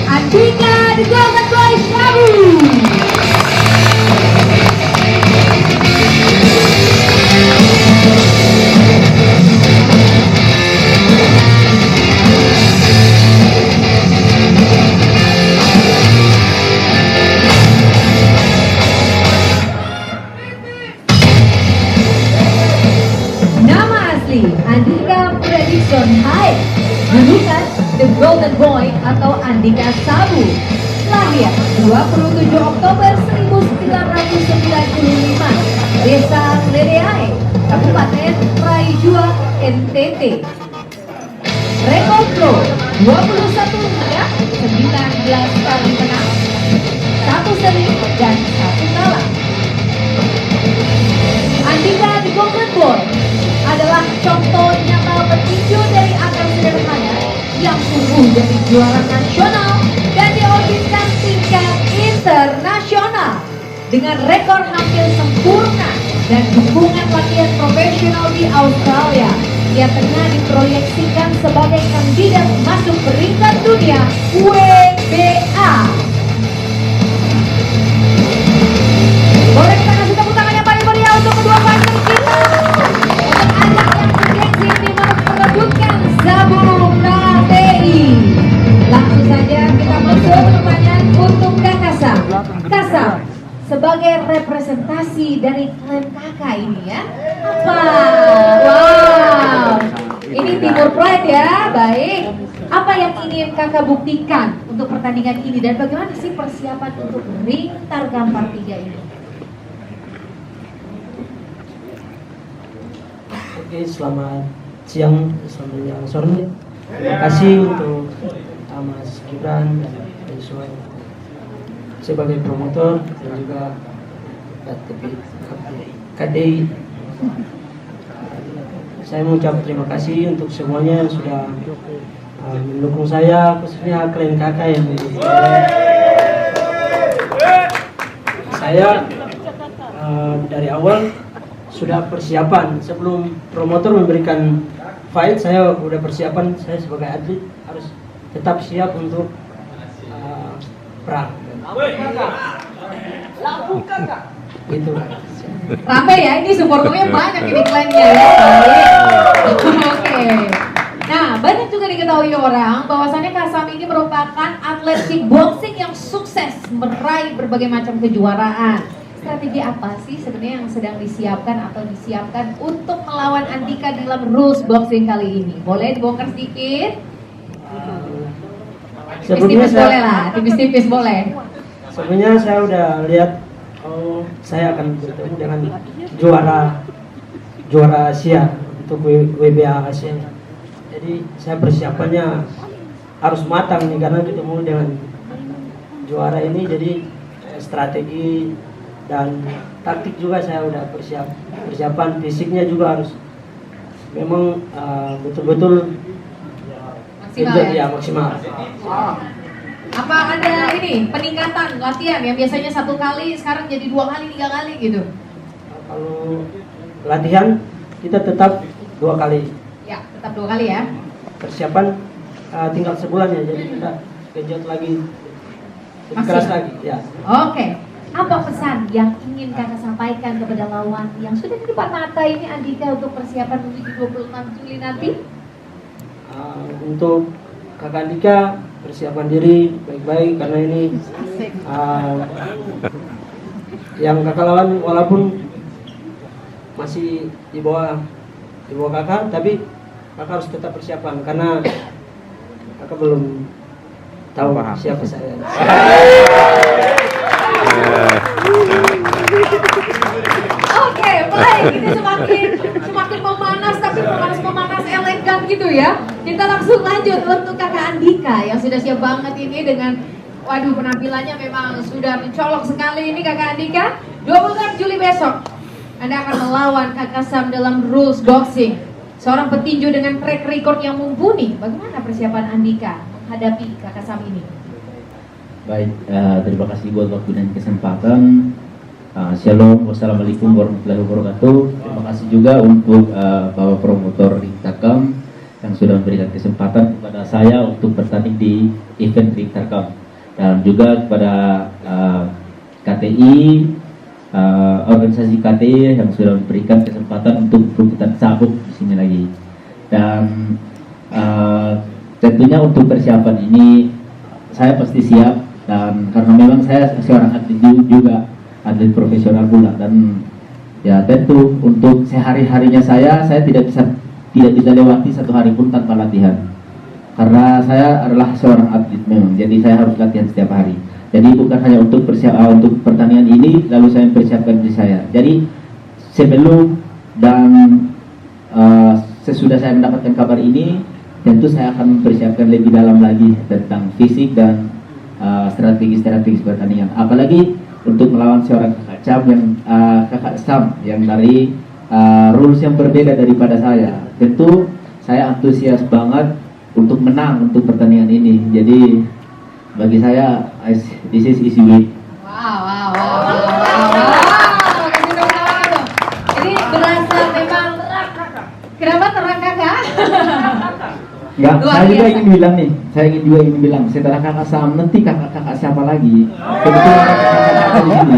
Andika The Golden Boy Sabu. Andika Prediction High, julukan The Golden Boy atau Andika Sabu. Lahir 27 Oktober 1995, Desa Ledeai, Kabupaten Praijua, NTT. Rekor pro 21 hingga 19 kali menang, 1 seri dan 1 kalah. Andika The Golden Boy adalah contoh nyata petinju dari akar sederhana yang tumbuh dari juara nasional dan diorbitkan tingkat internasional dengan rekor hampir sempurna dan dukungan latihan profesional di Australia. Ia tengah diproyeksikan sebagai kandidat masuk peringkat dunia WBA. Boleh kita kasih tepuk tangan yang paling meriah untuk kedua partner kita. Merebutkan sabuk KTI. Langsung saja kita masuk pertanyaan untuk Kak Kasam. Kasam, sebagai representasi dari klan kakak ini ya, apa? Wow, ini Timur Pride ya, baik. Apa yang ingin kakak buktikan untuk pertandingan ini dan bagaimana sih persiapan untuk ring tarkam part 3 ini? Oke, selamat siang, selamat sore. Terima kasih untuk Mas Gibran dan Joshua sebagai promotor dan juga KDI. Saya mengucap terima kasih untuk semuanya yang sudah mendukung saya, khususnya klien kakak yang mendukung saya. Dari awal sudah persiapan sebelum promotor memberikan fight, saya udah persiapan. Saya sebagai atlet harus tetap siap untuk perang. Gitu. Ramai ya, ini supporternya banyak ini kliennya ya. Oke. Nah, banyak juga diketahui orang bahwasannya Kasam ini merupakan atlet kickboxing yang sukses meraih berbagai macam kejuaraan. Strategi apa sih sebenarnya yang sedang disiapkan atau disiapkan untuk melawan Andika dalam rules boxing kali ini? Boleh dibongkar sedikit? Tipis-tipis boleh lah, tipis-tipis boleh. Sebenarnya saya udah lihat, saya akan bertemu dengan juara Asia untuk WBA Asia. Jadi saya persiapannya harus matang nih karena ketemu dengan juara ini. Jadi strategi dan taktik juga saya udah persiapan fisiknya juga harus memang betul-betul maksimal ya? Maksimal. Apa ada ini peningkatan latihan yang biasanya 1 kali sekarang jadi 2 kali 3 kali gitu? Kalau Kalau latihan kita tetap 2 kali. Ya, tetap 2 kali ya. Persiapan tinggal sebulan ya, jadi kita genjot lagi, lebih keras lagi. Ya. Oke. Apa pesan yang ingin kakak sampaikan kepada lawan yang sudah di depan mata ini Andika untuk persiapan menuju 26 Juli nanti? Untuk kakak Andika persiapan diri baik-baik karena ini yang kakak lawan walaupun masih di bawah kakak, tapi kakak harus tetap persiapan karena kakak belum tahu siapa saya. Oke, baik. Ini semakin memanas, tapi memanas elegan gitu ya. Kita langsung lanjut untuk kakak Andika yang sudah siap banget ini dengan, waduh, penampilannya memang sudah mencolok sekali ini kakak Andika. 26 Juli besok Anda akan melawan kakak Sam dalam rules boxing. Seorang petinju dengan track record yang mumpuni. Bagaimana persiapan Andika menghadapi kakak Sam ini? Baik, terima kasih buat waktu dan kesempatan. Shalom, wassalamualaikum warahmatullahi wabarakatuh. Terima kasih juga untuk Bapak Promotor Ring Tarkam yang sudah memberikan kesempatan kepada saya untuk bertanding di event Ring Tarkam, dan juga kepada KTI, organisasi KTI yang sudah memberikan kesempatan untuk perebutan sabuk di sini lagi. Dan tentunya untuk persiapan ini saya pasti siap, dan karena memang saya seorang atlet juga, atlet profesional pula, dan ya tentu untuk sehari-harinya saya tidak bisa lewati 1 hari pun tanpa latihan, karena saya adalah seorang atlet memang, jadi saya harus latihan setiap hari. Jadi bukan hanya untuk untuk pertandingan ini lalu saya mempersiapkan diri saya. Jadi sebelum dan sesudah saya mendapatkan kabar ini, tentu saya akan mempersiapkan lebih dalam lagi tentang fisik dan strategi pertandingan. Apalagi untuk melawan seorang kakak Sam yang dari rules yang berbeda daripada saya. Tentu saya antusias banget untuk menang untuk pertandingan ini. Jadi bagi saya this is easy win. Wow. Jadi berasa memang kenapa terang kakak? Ya, saya juga ingin bilang setelah kakak Sam nanti kakak siapa lagi? Kebetulan kakak di sini.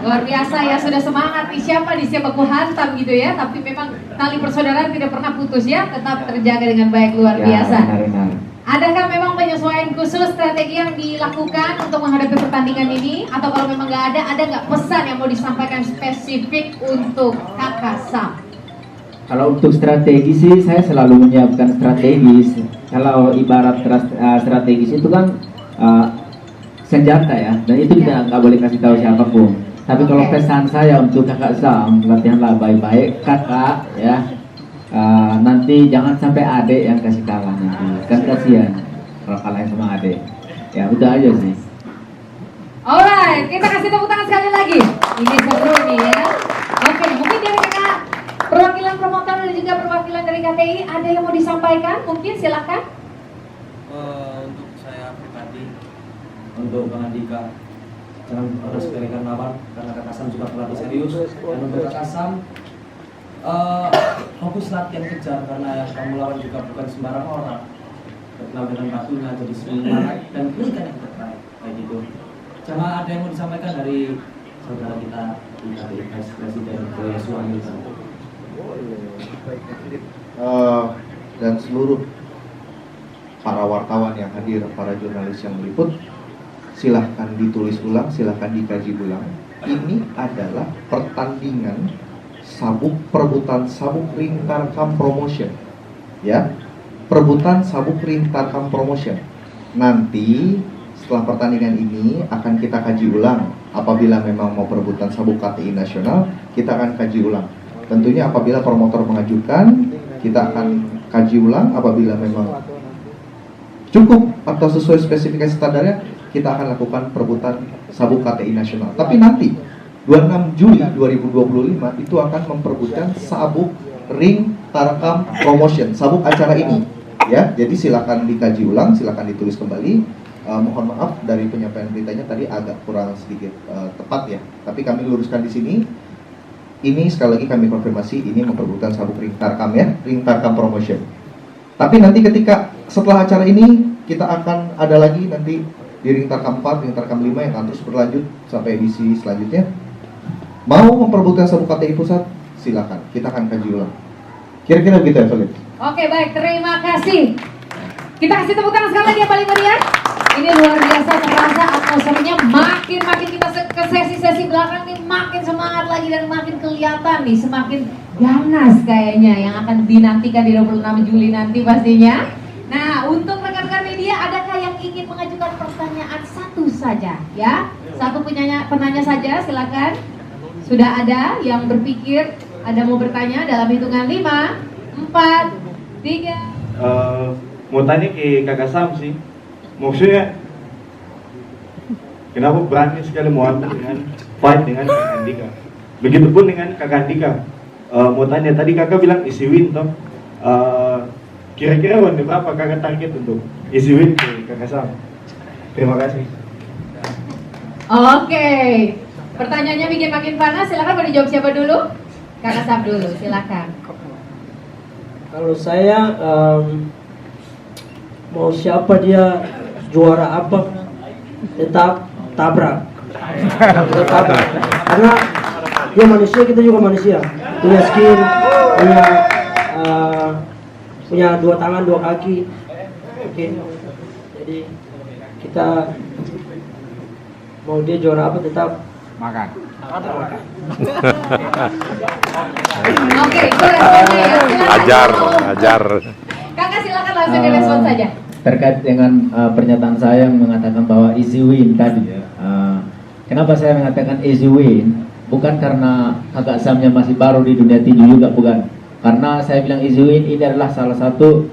Luar biasa ya, sudah semangat nih siapa aku hantam gitu ya. Tapi memang tali persaudaraan tidak pernah putus ya, tetap terjaga dengan baik, luar biasa. Benar. Adakah memang penyesuaian khusus strategi yang dilakukan untuk menghadapi pertandingan ini? Atau kalau memang nggak ada nggak pesan yang mau disampaikan spesifik untuk kakak Sam? Kalau untuk strategi sih saya selalu menyiapkan strategis. Kalau ibarat strategis itu kan senjata ya, dan itu kita nggak boleh kasih tahu siapapun. Tapi kalau pesan saya untuk kakak Sam, latihanlah baik-baik kakak ya. Nanti jangan sampai adik yang kasih kalah nanti, kan kasihan kalau kalah sama adik. Ya udah aja sih. Alright, kita kasih tepuk tangan sekali lagi. Ini seru nih ya. Oke, mungkin dari kakak perwakilan promotor dan juga perwakilan dari KTI ada yang mau disampaikan? Mungkin silakan. Untuk saya pribadi, untuk Bang Andika, jangan ada sepelekan lawan karena kakak Sam juga pelatih serius. Dan untuk kakak Sam, fokus latihan kejar karena yang kamu lawan juga bukan sembarang orang. Terkenal dengan batunya, jadi semangat dan berikan yang terbaik kayak gitu. Sama ada yang mau disampaikan dari saudara kita di KTI Presiden Yesus Hamilton. Dan seluruh para wartawan yang hadir, para jurnalis yang meliput, silahkan ditulis ulang, silahkan dikaji ulang. Ini adalah pertandingan perebutan sabuk Ring Tarkam Promotion, ya, perebutan sabuk Ring Tarkam Promotion. Nanti setelah pertandingan ini akan kita kaji ulang. Apabila memang mau perebutan sabuk KTI nasional, kita akan kaji ulang. Tentunya apabila promotor mengajukan, kita akan kaji ulang. Apabila memang cukup atau sesuai spesifikasi standarnya, kita akan lakukan perebutan sabuk KTI nasional. Tapi nanti 26 Juli 2025 itu akan memperebutkan sabuk Ring Tarkam Promotion, sabuk acara ini, ya. Jadi silakan dikaji ulang, silakan ditulis kembali. Mohon maaf dari penyampaian beritanya tadi agak kurang sedikit tepat ya. Tapi kami luruskan di sini. ini sekali lagi kami konfirmasi ini memperebutkan sabuk ring tarkam ya, ring tarkam promotion. Tapi nanti ketika setelah acara ini kita akan ada lagi nanti di ring tarkam 4, ring tarkam 5 yang akan terus berlanjut sampai edisi selanjutnya. Mau memperebutkan sabuk KTI Pusat, silakan, kita akan kaji ulang. Kira-kira begitu ya, Philip. Oke, baik, terima kasih. Kita kasih tepuk tangan sekali lagi yang paling meriah. Ini luar biasa, terasa atmosfernya makin kita ke sesi-sesi belakang nih makin semangat lagi dan makin kelihatan nih, semakin ganas kayaknya yang akan dinantikan di 26 Juli nanti pastinya. Nah, untuk rekan-rekan media, adakah yang ingin mengajukan pertanyaan satu saja ya? Satu penanya saja, silakan. Sudah ada yang berpikir, ada mau bertanya dalam hitungan 5, 4, 3. Mau tanya ke Kakak Sam sih, maksudnya kenapa berani sekali mau ambil dengan fight dengan Kakak Andika? Begitupun dengan Kakak Andika. Mau tanya, tadi Kakak bilang isi win toh. Kira-kira ronde berapa Kakak target untuk isi win ke Kakak Sam? Terima kasih. Oke, pertanyaannya bikin makin panas. Silakan, mau dijawab siapa dulu? Kakak Sam dulu, silakan. Kalau saya mau siapa dia juara apa tetap tabrak. Karena dia manusia, kita juga manusia, punya skin, punya 2 tangan 2 kaki. Oke. Jadi kita mau dia juara apa tetap makan. Oke, itu responnya ya. Ajar. Kakak silakan langsung direspon saja. Terkait dengan pernyataan saya yang mengatakan bahwa easy win tadi ya. Kenapa saya mengatakan easy win? Bukan karena Kakak Samnya masih baru di dunia tinju juga, bukan. Karena saya bilang easy win ini adalah salah satu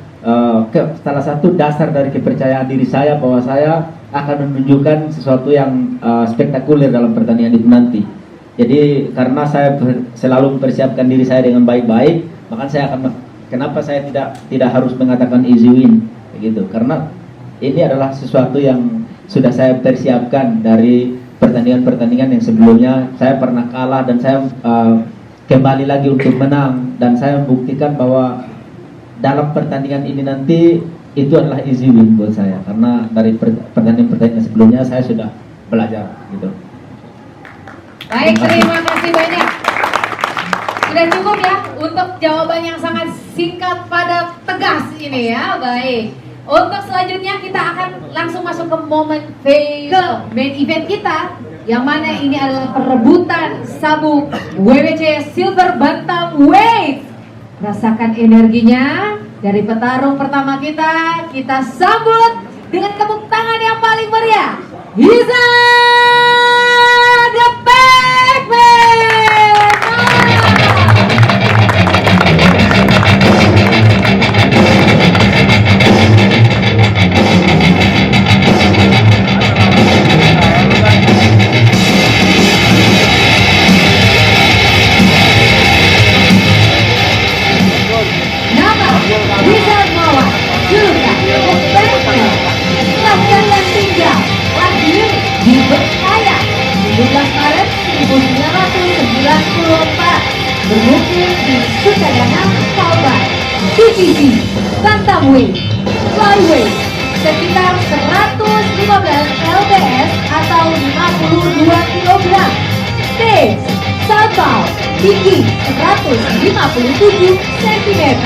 dasar dari kepercayaan diri saya bahwa saya akan menunjukkan sesuatu yang spektakuler dalam pertandingan itu nanti. Jadi karena saya selalu mempersiapkan diri saya dengan baik-baik, maka saya akan, kenapa saya tidak harus mengatakan easy win begitu, karena ini adalah sesuatu yang sudah saya persiapkan dari pertandingan-pertandingan yang sebelumnya. Saya pernah kalah dan saya kembali lagi untuk menang, dan saya membuktikan bahwa dalam pertandingan ini nanti itu adalah easy win buat saya, karena dari pertandingan-pertandingan sebelumnya saya sudah belajar gitu. Baik, terima kasih banyak. Sudah cukup ya untuk jawaban yang sangat singkat, padat, tegas ini ya. Baik. Untuk selanjutnya kita akan langsung masuk ke main event kita, yang mana ini adalah perebutan sabuk WWC Silver Bantamweight. Rasakan energinya dari petarung pertama kita sambut dengan tepuk tangan yang paling meriah. Hiza the Pac-Man. Nama Wizard Mawar, julukan The Pac-Man. Setelah kalian tinggal lahir di Berkaya 17 Maret 1994, bermukim di Sukadana, Kalbar. divisi Bantamweight, Flyweight sekitar 115 lbs atau 52 kg. Stage Southbound tinggi 157 cm.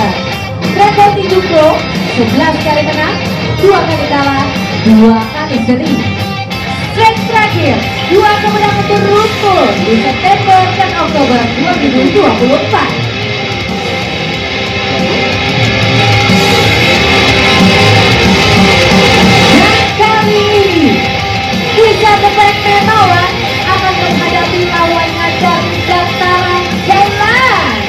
Rekor tinju pro 11 kali menang, 2 kali kalah, 2 kali seri. Strike terakhir 2 kemenangan berturut-turut di September dan Oktober 2024. Kali ini Wizard the Pac-Man Mawar akan menghadapi lawannya dari dataran Thailand,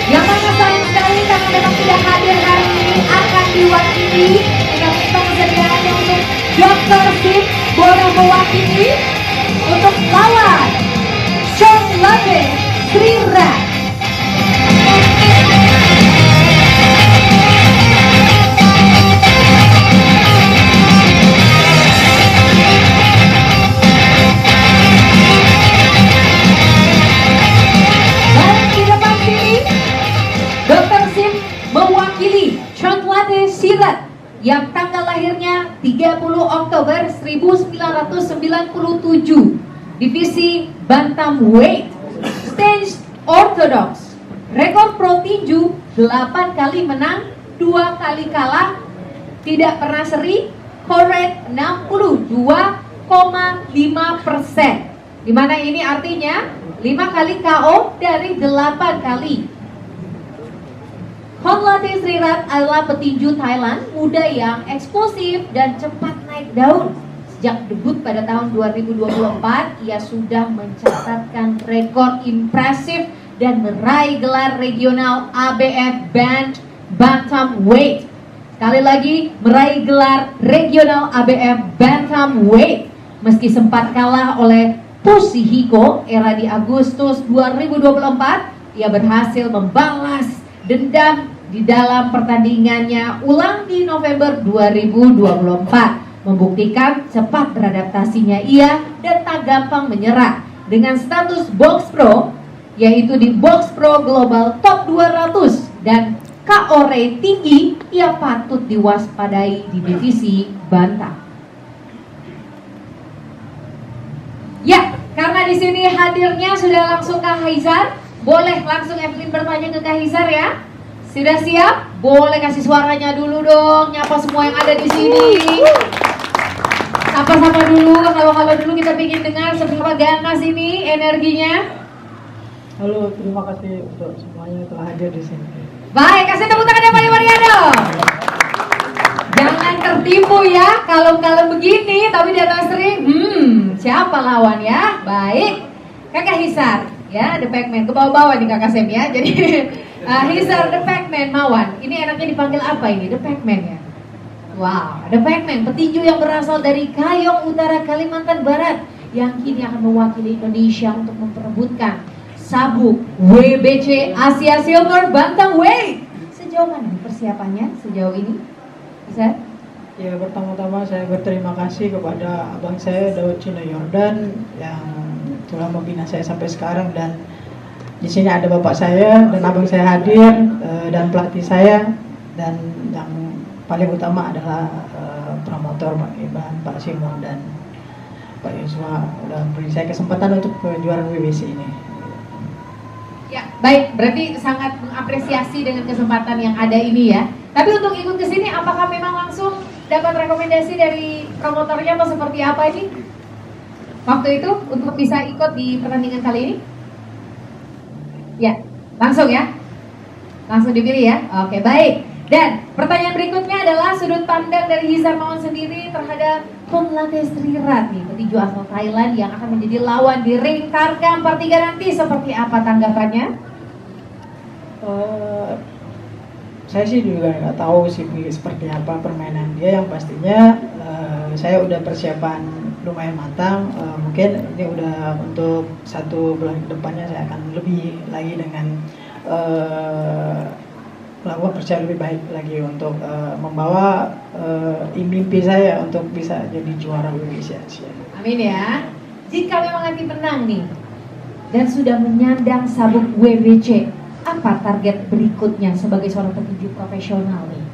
yang mana sayang sekali karena memang tidak hadir hari ini, akan diwakili dengan minta kesediaannya untuk Dr. Sim boleh mewakili untuk lawan Sean Lade Sri Rat. Sirat yang tanggal lahirnya 30 Oktober 1997, divisi bantamweight, stance orthodox, rekor pro tinju 8 kali menang, 2 kali kalah, tidak pernah seri, core rate 62,5%. Dimana ini artinya 5 kali KO dari 8 kali. Honlate Srirat adalah petinju Thailand muda yang eksplosif dan cepat naik daun. Sejak debut pada tahun 2024, ia sudah mencatatkan rekor impresif dan meraih gelar regional ABF Band Bantamweight. Sekali lagi, meraih gelar regional ABF Bantamweight. Meski sempat kalah oleh Toshihiko era di Agustus 2024, ia berhasil membalas dendam di dalam pertandingannya ulang di November 2024, membuktikan cepat beradaptasinya ia dan tak gampang menyerah. Dengan status Box Pro, yaitu di Box Pro Global Top 200 dan KO rate tinggi, ia patut diwaspadai di divisi bantam. Ya, karena di sini hadirnya sudah langsung Kak Haizar, boleh langsung Evelyn bertanya ke Kak Haizar ya. Sudah siap? Boleh kasih suaranya dulu dong, nyapa semua yang ada di sini. Sapa-sapa dulu, halo-halo dulu, kita ingin dengar seberapa ganas ini energinya. Halo, terima kasih untuk semuanya telah hadir di sini. Baik, kasih tepuk tangan yang paling meriah dong. Jangan tertipu ya, kalau begini tapi di atas ring, siapa lawan ya? Baik, Kakak Hisar ya, The Pac-Man, ke bawah-bawah nih Kakak Sem ya. Jadi Hisar The Pac-Man Mawan, ini enaknya dipanggil apa ini? The Pac-Man ya. Wow, The Pac-Man, petinju yang berasal dari Kayong Utara, Kalimantan Barat, yang kini akan mewakili Indonesia untuk memperebutkan sabuk WBC Asia Silver Bantamweight. Sejauh mana persiapannya sejauh ini? Bisa? Ya, pertama-tama saya berterima kasih kepada abang saya Daud Chino Yordan yang telah membina saya sampai sekarang, dan di sini ada bapak saya dan abang saya hadir, dan pelatih saya, dan yang paling utama adalah promotor Pak Iban, Pak Simon dan Pak Yuswa udah beri saya kesempatan untuk kejuaraan WBC ini. Ya, baik, berarti sangat mengapresiasi dengan kesempatan yang ada ini ya. Tapi untuk ikut ke sini, apakah memang langsung dapat rekomendasi dari promotornya atau seperti apa ini? Waktu itu untuk bisa ikut di pertandingan kali ini? Ya, langsung ya? Langsung dipilih ya? Oke, baik. Dan pertanyaan berikutnya adalah sudut pandang dari Hisar Mawan sendiri terhadap Honlate Srirat nih, petinju asal Thailand yang akan menjadi lawan di ring Tarkam Part 3 nanti. Seperti apa tanggapannya? Saya sih juga nggak tahu sih seperti apa permainan dia. Yang pastinya saya udah persiapan lumayan matang. Mungkin ini udah untuk 1 bulan kedepannya saya akan lebih lagi dengan melakukan persiapan lebih baik lagi untuk membawa mimpi saya untuk bisa jadi juara WBC Asia. Amin ya. Jika memang nanti menang nih dan sudah menyandang sabuk WBC, apa target berikutnya sebagai seorang petinju profesional nih?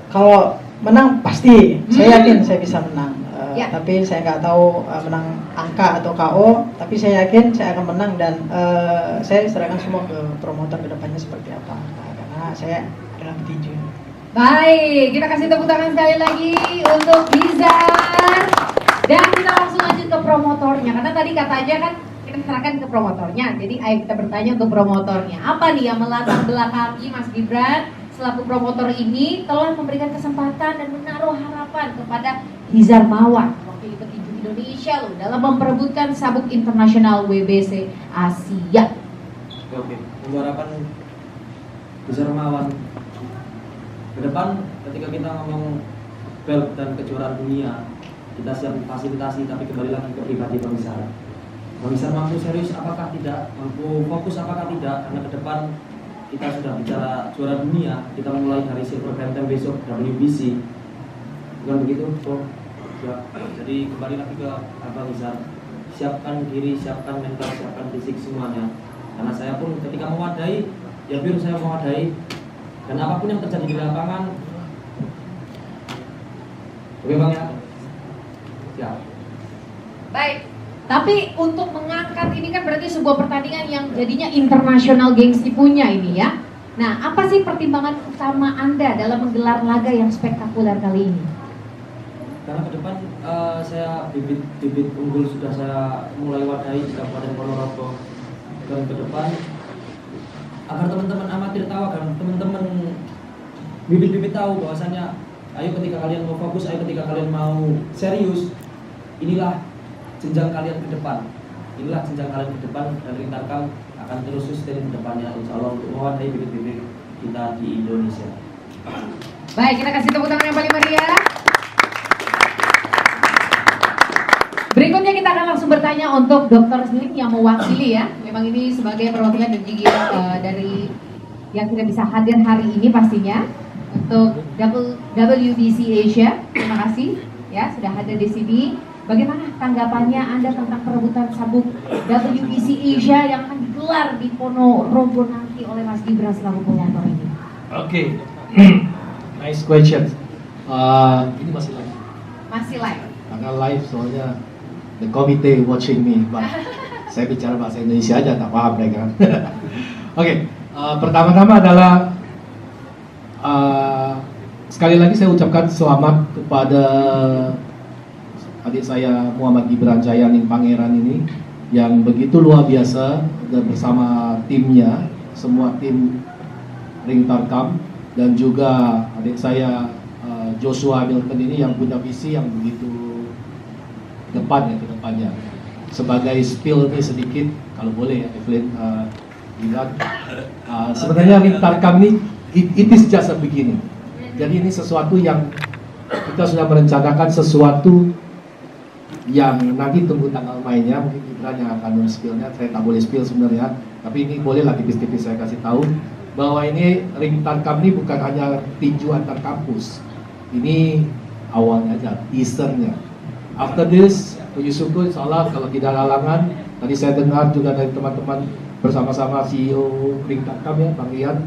Kalau menang pasti, saya yakin saya bisa menang. Tapi saya nggak tahu menang angka atau KO, tapi saya yakin saya akan menang, dan saya serahkan semua ke promotor kedepannya seperti apa, karena saya adalah petinju. Baik, kita kasih tepuk tangan sekali lagi untuk Hisar. Dan kita langsung lanjut ke promotornya, karena tadi kata aja kan kita serahkan ke promotornya. Jadi ayo kita bertanya untuk promotornya. Apa nih yang melatar belakangi Mas Gibran selaku promotor ini telah memberikan kesempatan dan menaruh harapan kepada Hisar Mawan, wakil petinju Indonesia loh, dalam memperebutkan sabuk internasional WBC Asia. Oke, untuk harapan Hisar Mawan ke depan, ketika kita ngomong belt dan kejuaraan dunia, kita siap fasilitasi, tapi kembali lagi ke pribadi Bang Hisar. Bang Hisar mampu serius apakah tidak, mampu fokus apakah tidak, karena ke depan kita sudah bicara juara dunia, kita mulai dari silver bantam besok WBC, bukan begitu? Ya. Jadi kembali lagi ke Abang Hisar, siapkan diri, siapkan mental, siapkan fisik semuanya. Karena saya pun ketika mewadahi, ya biar saya mewadahi Dan apapun yang terjadi di lapangan, oke Bang ya? Siap. Baik. Tapi untuk mengangkat ini kan berarti sebuah pertandingan yang jadinya internasional gengsi punya ini ya. Nah, apa sih pertimbangan utama Anda dalam menggelar laga yang spektakuler kali ini? Karena ke depan saya bibit unggul sudah saya mulai wadahi di Kabupaten Ponorogo. Dan ke depan agar teman-teman amatir tahu, agar teman-teman bibit-bibit tahu bahwasannya ayo ketika kalian mau fokus, ayo ketika kalian mau serius, inilah jenjang kalian ke depan. Inilah jenjang kalian ke depan, dan Ringtarkam akan terus sustain ke depannya insya Allah untuk mewadahi bibit-bibit kita di Indonesia. Baik, kita kasih tepuk tangan yang paling meriah. Berikutnya kita akan langsung bertanya untuk Dr. Slim yang mewakili ya. Memang ini sebagai perwakilan dari yang tidak bisa hadir hari ini pastinya untuk WBC Asia. Terima kasih ya sudah hadir di sini. Bagaimana tanggapannya Anda tentang perebutan sabuk WBC Asia yang akan digelar di Ponorogo nanti oleh Mas Gibran selaku promotor ini? Oke, nice question. Ini masih live. Masih live. Karena live soalnya the committee watching me, but saya bicara bahasa Indonesia aja tak paham mereka. Oke, pertama-tama adalah sekali lagi saya ucapkan selamat kepada adik saya Muhammad Gibran Jayaning Pangeran ini yang begitu luar biasa dan bersama timnya, semua tim Ringtarkam, dan juga adik saya Joshua Hamilton ini yang punya visi yang begitu depan ya, ke depannya. Sebagai spill ini sedikit kalau boleh ya Evelyn bilang, sebenarnya Ringtarkam ini it is just a beginning. Jadi ini sesuatu yang kita sudah merencanakan sesuatu yang nanti tunggu tanggal mainnya, mungkin Gibran yang akan men-spillnya, saya tak boleh spill sebenarnya, tapi ini bolehlah tipis-tipis saya kasih tahu bahwa ini Ringtarkam ini bukan hanya tinju antar kampus, ini awalnya aja, teasernya. After this, puji syukur insyaallah kalau tidak ada halangan, tadi saya dengar juga dari teman-teman bersama-sama CEO Ringtarkam ya, Bang Rian,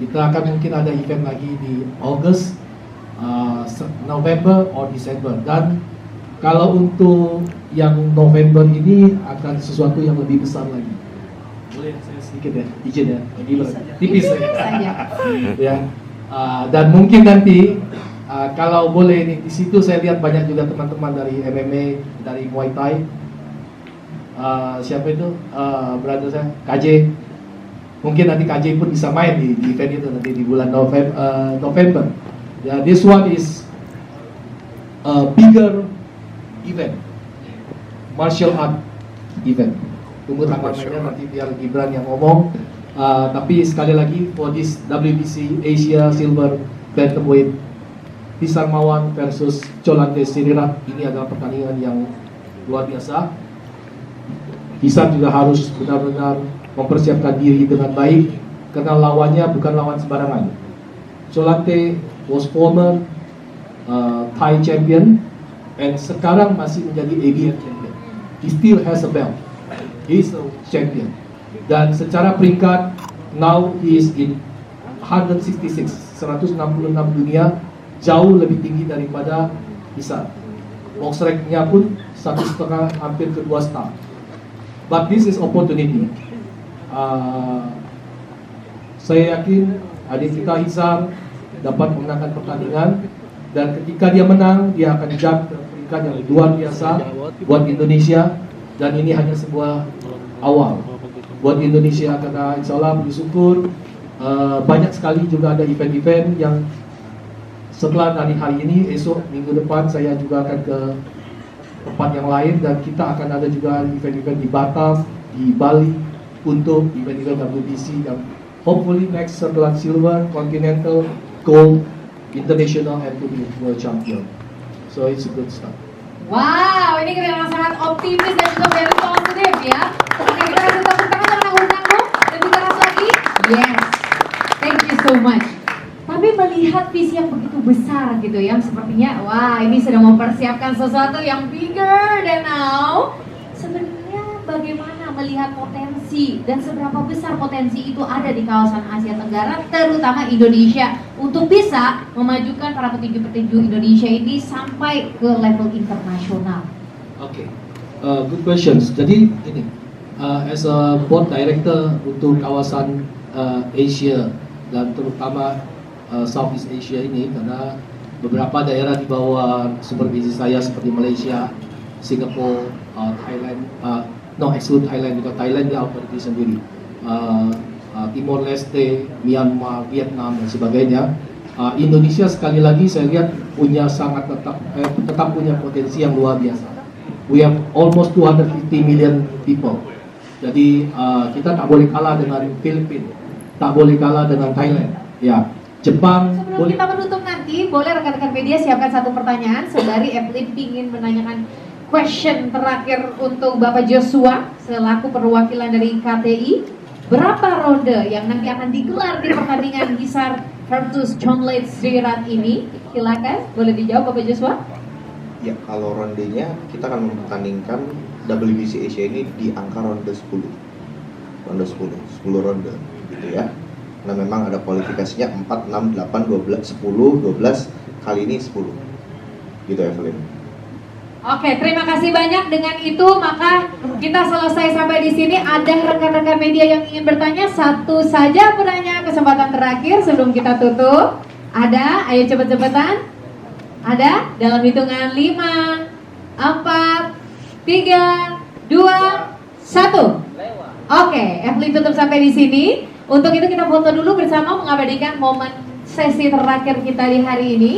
kita akan mungkin ada event lagi di August, November or December, dan kalau untuk yang November ini akan sesuatu yang lebih besar lagi. Boleh saya sedikit ya, izin ya, tipis saja. Ya, dan mungkin nanti kalau boleh nih di situ saya lihat banyak juga teman-teman dari MMA, dari Muay Thai. Siapa itu? Brother saya, KJ. Mungkin nanti KJ pun bisa main di event itu nanti di bulan November. Ya, this one is a bigger event, martial art event. Tunggu tanggalnya nanti biar Gibran yang ngomong. Tapi sekali lagi for this WBC Asia Silver Bantamweight, Hisar Mawan versus Cholante Sirirat, ini adalah pertandingan yang luar biasa. Hisar juga harus benar-benar mempersiapkan diri dengan baik karena lawannya bukan lawan sembarangan. Cholante was former Thai champion and sekarang masih menjadi ABF champion. He still has a belt. He is a champion. Dan secara peringkat now he is in 166 dunia, jauh lebih tinggi daripada Hisar. Box rank-nya pun 1,5 hampir ke 2 star. But this is opportunity. Saya yakin adik kita Hisar dapat memenangkan pertandingan, dan ketika dia menang dia akan jump ke peringkat yang luar biasa buat Indonesia, dan ini hanya sebuah awal buat Indonesia karena insya Allah bersyukur banyak sekali juga ada event-event yang setelah dari hari ini, esok minggu depan saya juga akan ke tempat yang lain, dan kita akan ada juga event-event di Batam, di Bali untuk event-event WBC, dan hopefully next setelah silver, continental, gold, international, and to be world champion. So it's a good start. Wow, ini kelihatan sangat optimis dan juga very positif ya. Oke, kita kasih tepuk tangan untuk nanggung-nanggung, lebih keras lagi. Yes, thank you so much. Tapi melihat visi yang begitu besar gitu ya, sepertinya wah ini sedang mempersiapkan sesuatu yang bigger than now. Sebenarnya bagaimana melihat potensi potensi dan seberapa besar potensi itu ada di kawasan Asia Tenggara, terutama Indonesia, untuk bisa memajukan para petinju-petinju Indonesia ini sampai ke level internasional? Oke, good questions. Jadi ini, as a board director untuk kawasan Asia dan terutama Southeast Asia ini, karena beberapa daerah di bawah supervisi saya seperti Malaysia, Singapura, Thailand, exclude Thailand, because Thailand dia otoriti sendiri, Timor Leste, Myanmar, Vietnam dan sebagainya. Indonesia sekali lagi saya lihat punya tetap punya potensi yang luar biasa. We have almost 250 million people. Jadi kita tak boleh kalah dengan Filipina, tak boleh kalah dengan Thailand. Ya, Jepang. Sebelum kita menutup nanti, boleh rekan-rekan media siapkan satu pertanyaan. Saudari Evelyn ingin menanyakan question terakhir untuk Bapak Joshua selaku perwakilan dari KTI. Berapa ronde yang nanti akan digelar di pertandingan Hisar versus Chonlit Srirat ini? Silakan, boleh dijawab Bapak Joshua. Ya, kalau rondenya kita akan mempertandingkan WBC Asia ini di angka ronde 10. Ronde 10 ronde gitu ya. Nah, memang ada kualifikasinya 4, 6, 8, 12, 10, 12, kali ini 10. Gitu Evelyn. Oke, terima kasih banyak. Dengan itu maka kita selesai sampai di sini. Ada rekan-rekan media yang ingin bertanya? Satu saja penanya, kesempatan terakhir sebelum kita tutup. Ada? Ayo cepet-cepetan. Ada? Dalam hitungan 5, 4, 3, 2, 1. Oke, Evelyn tutup sampai di sini. Untuk itu kita foto dulu bersama mengabadikan momen sesi terakhir kita di hari ini.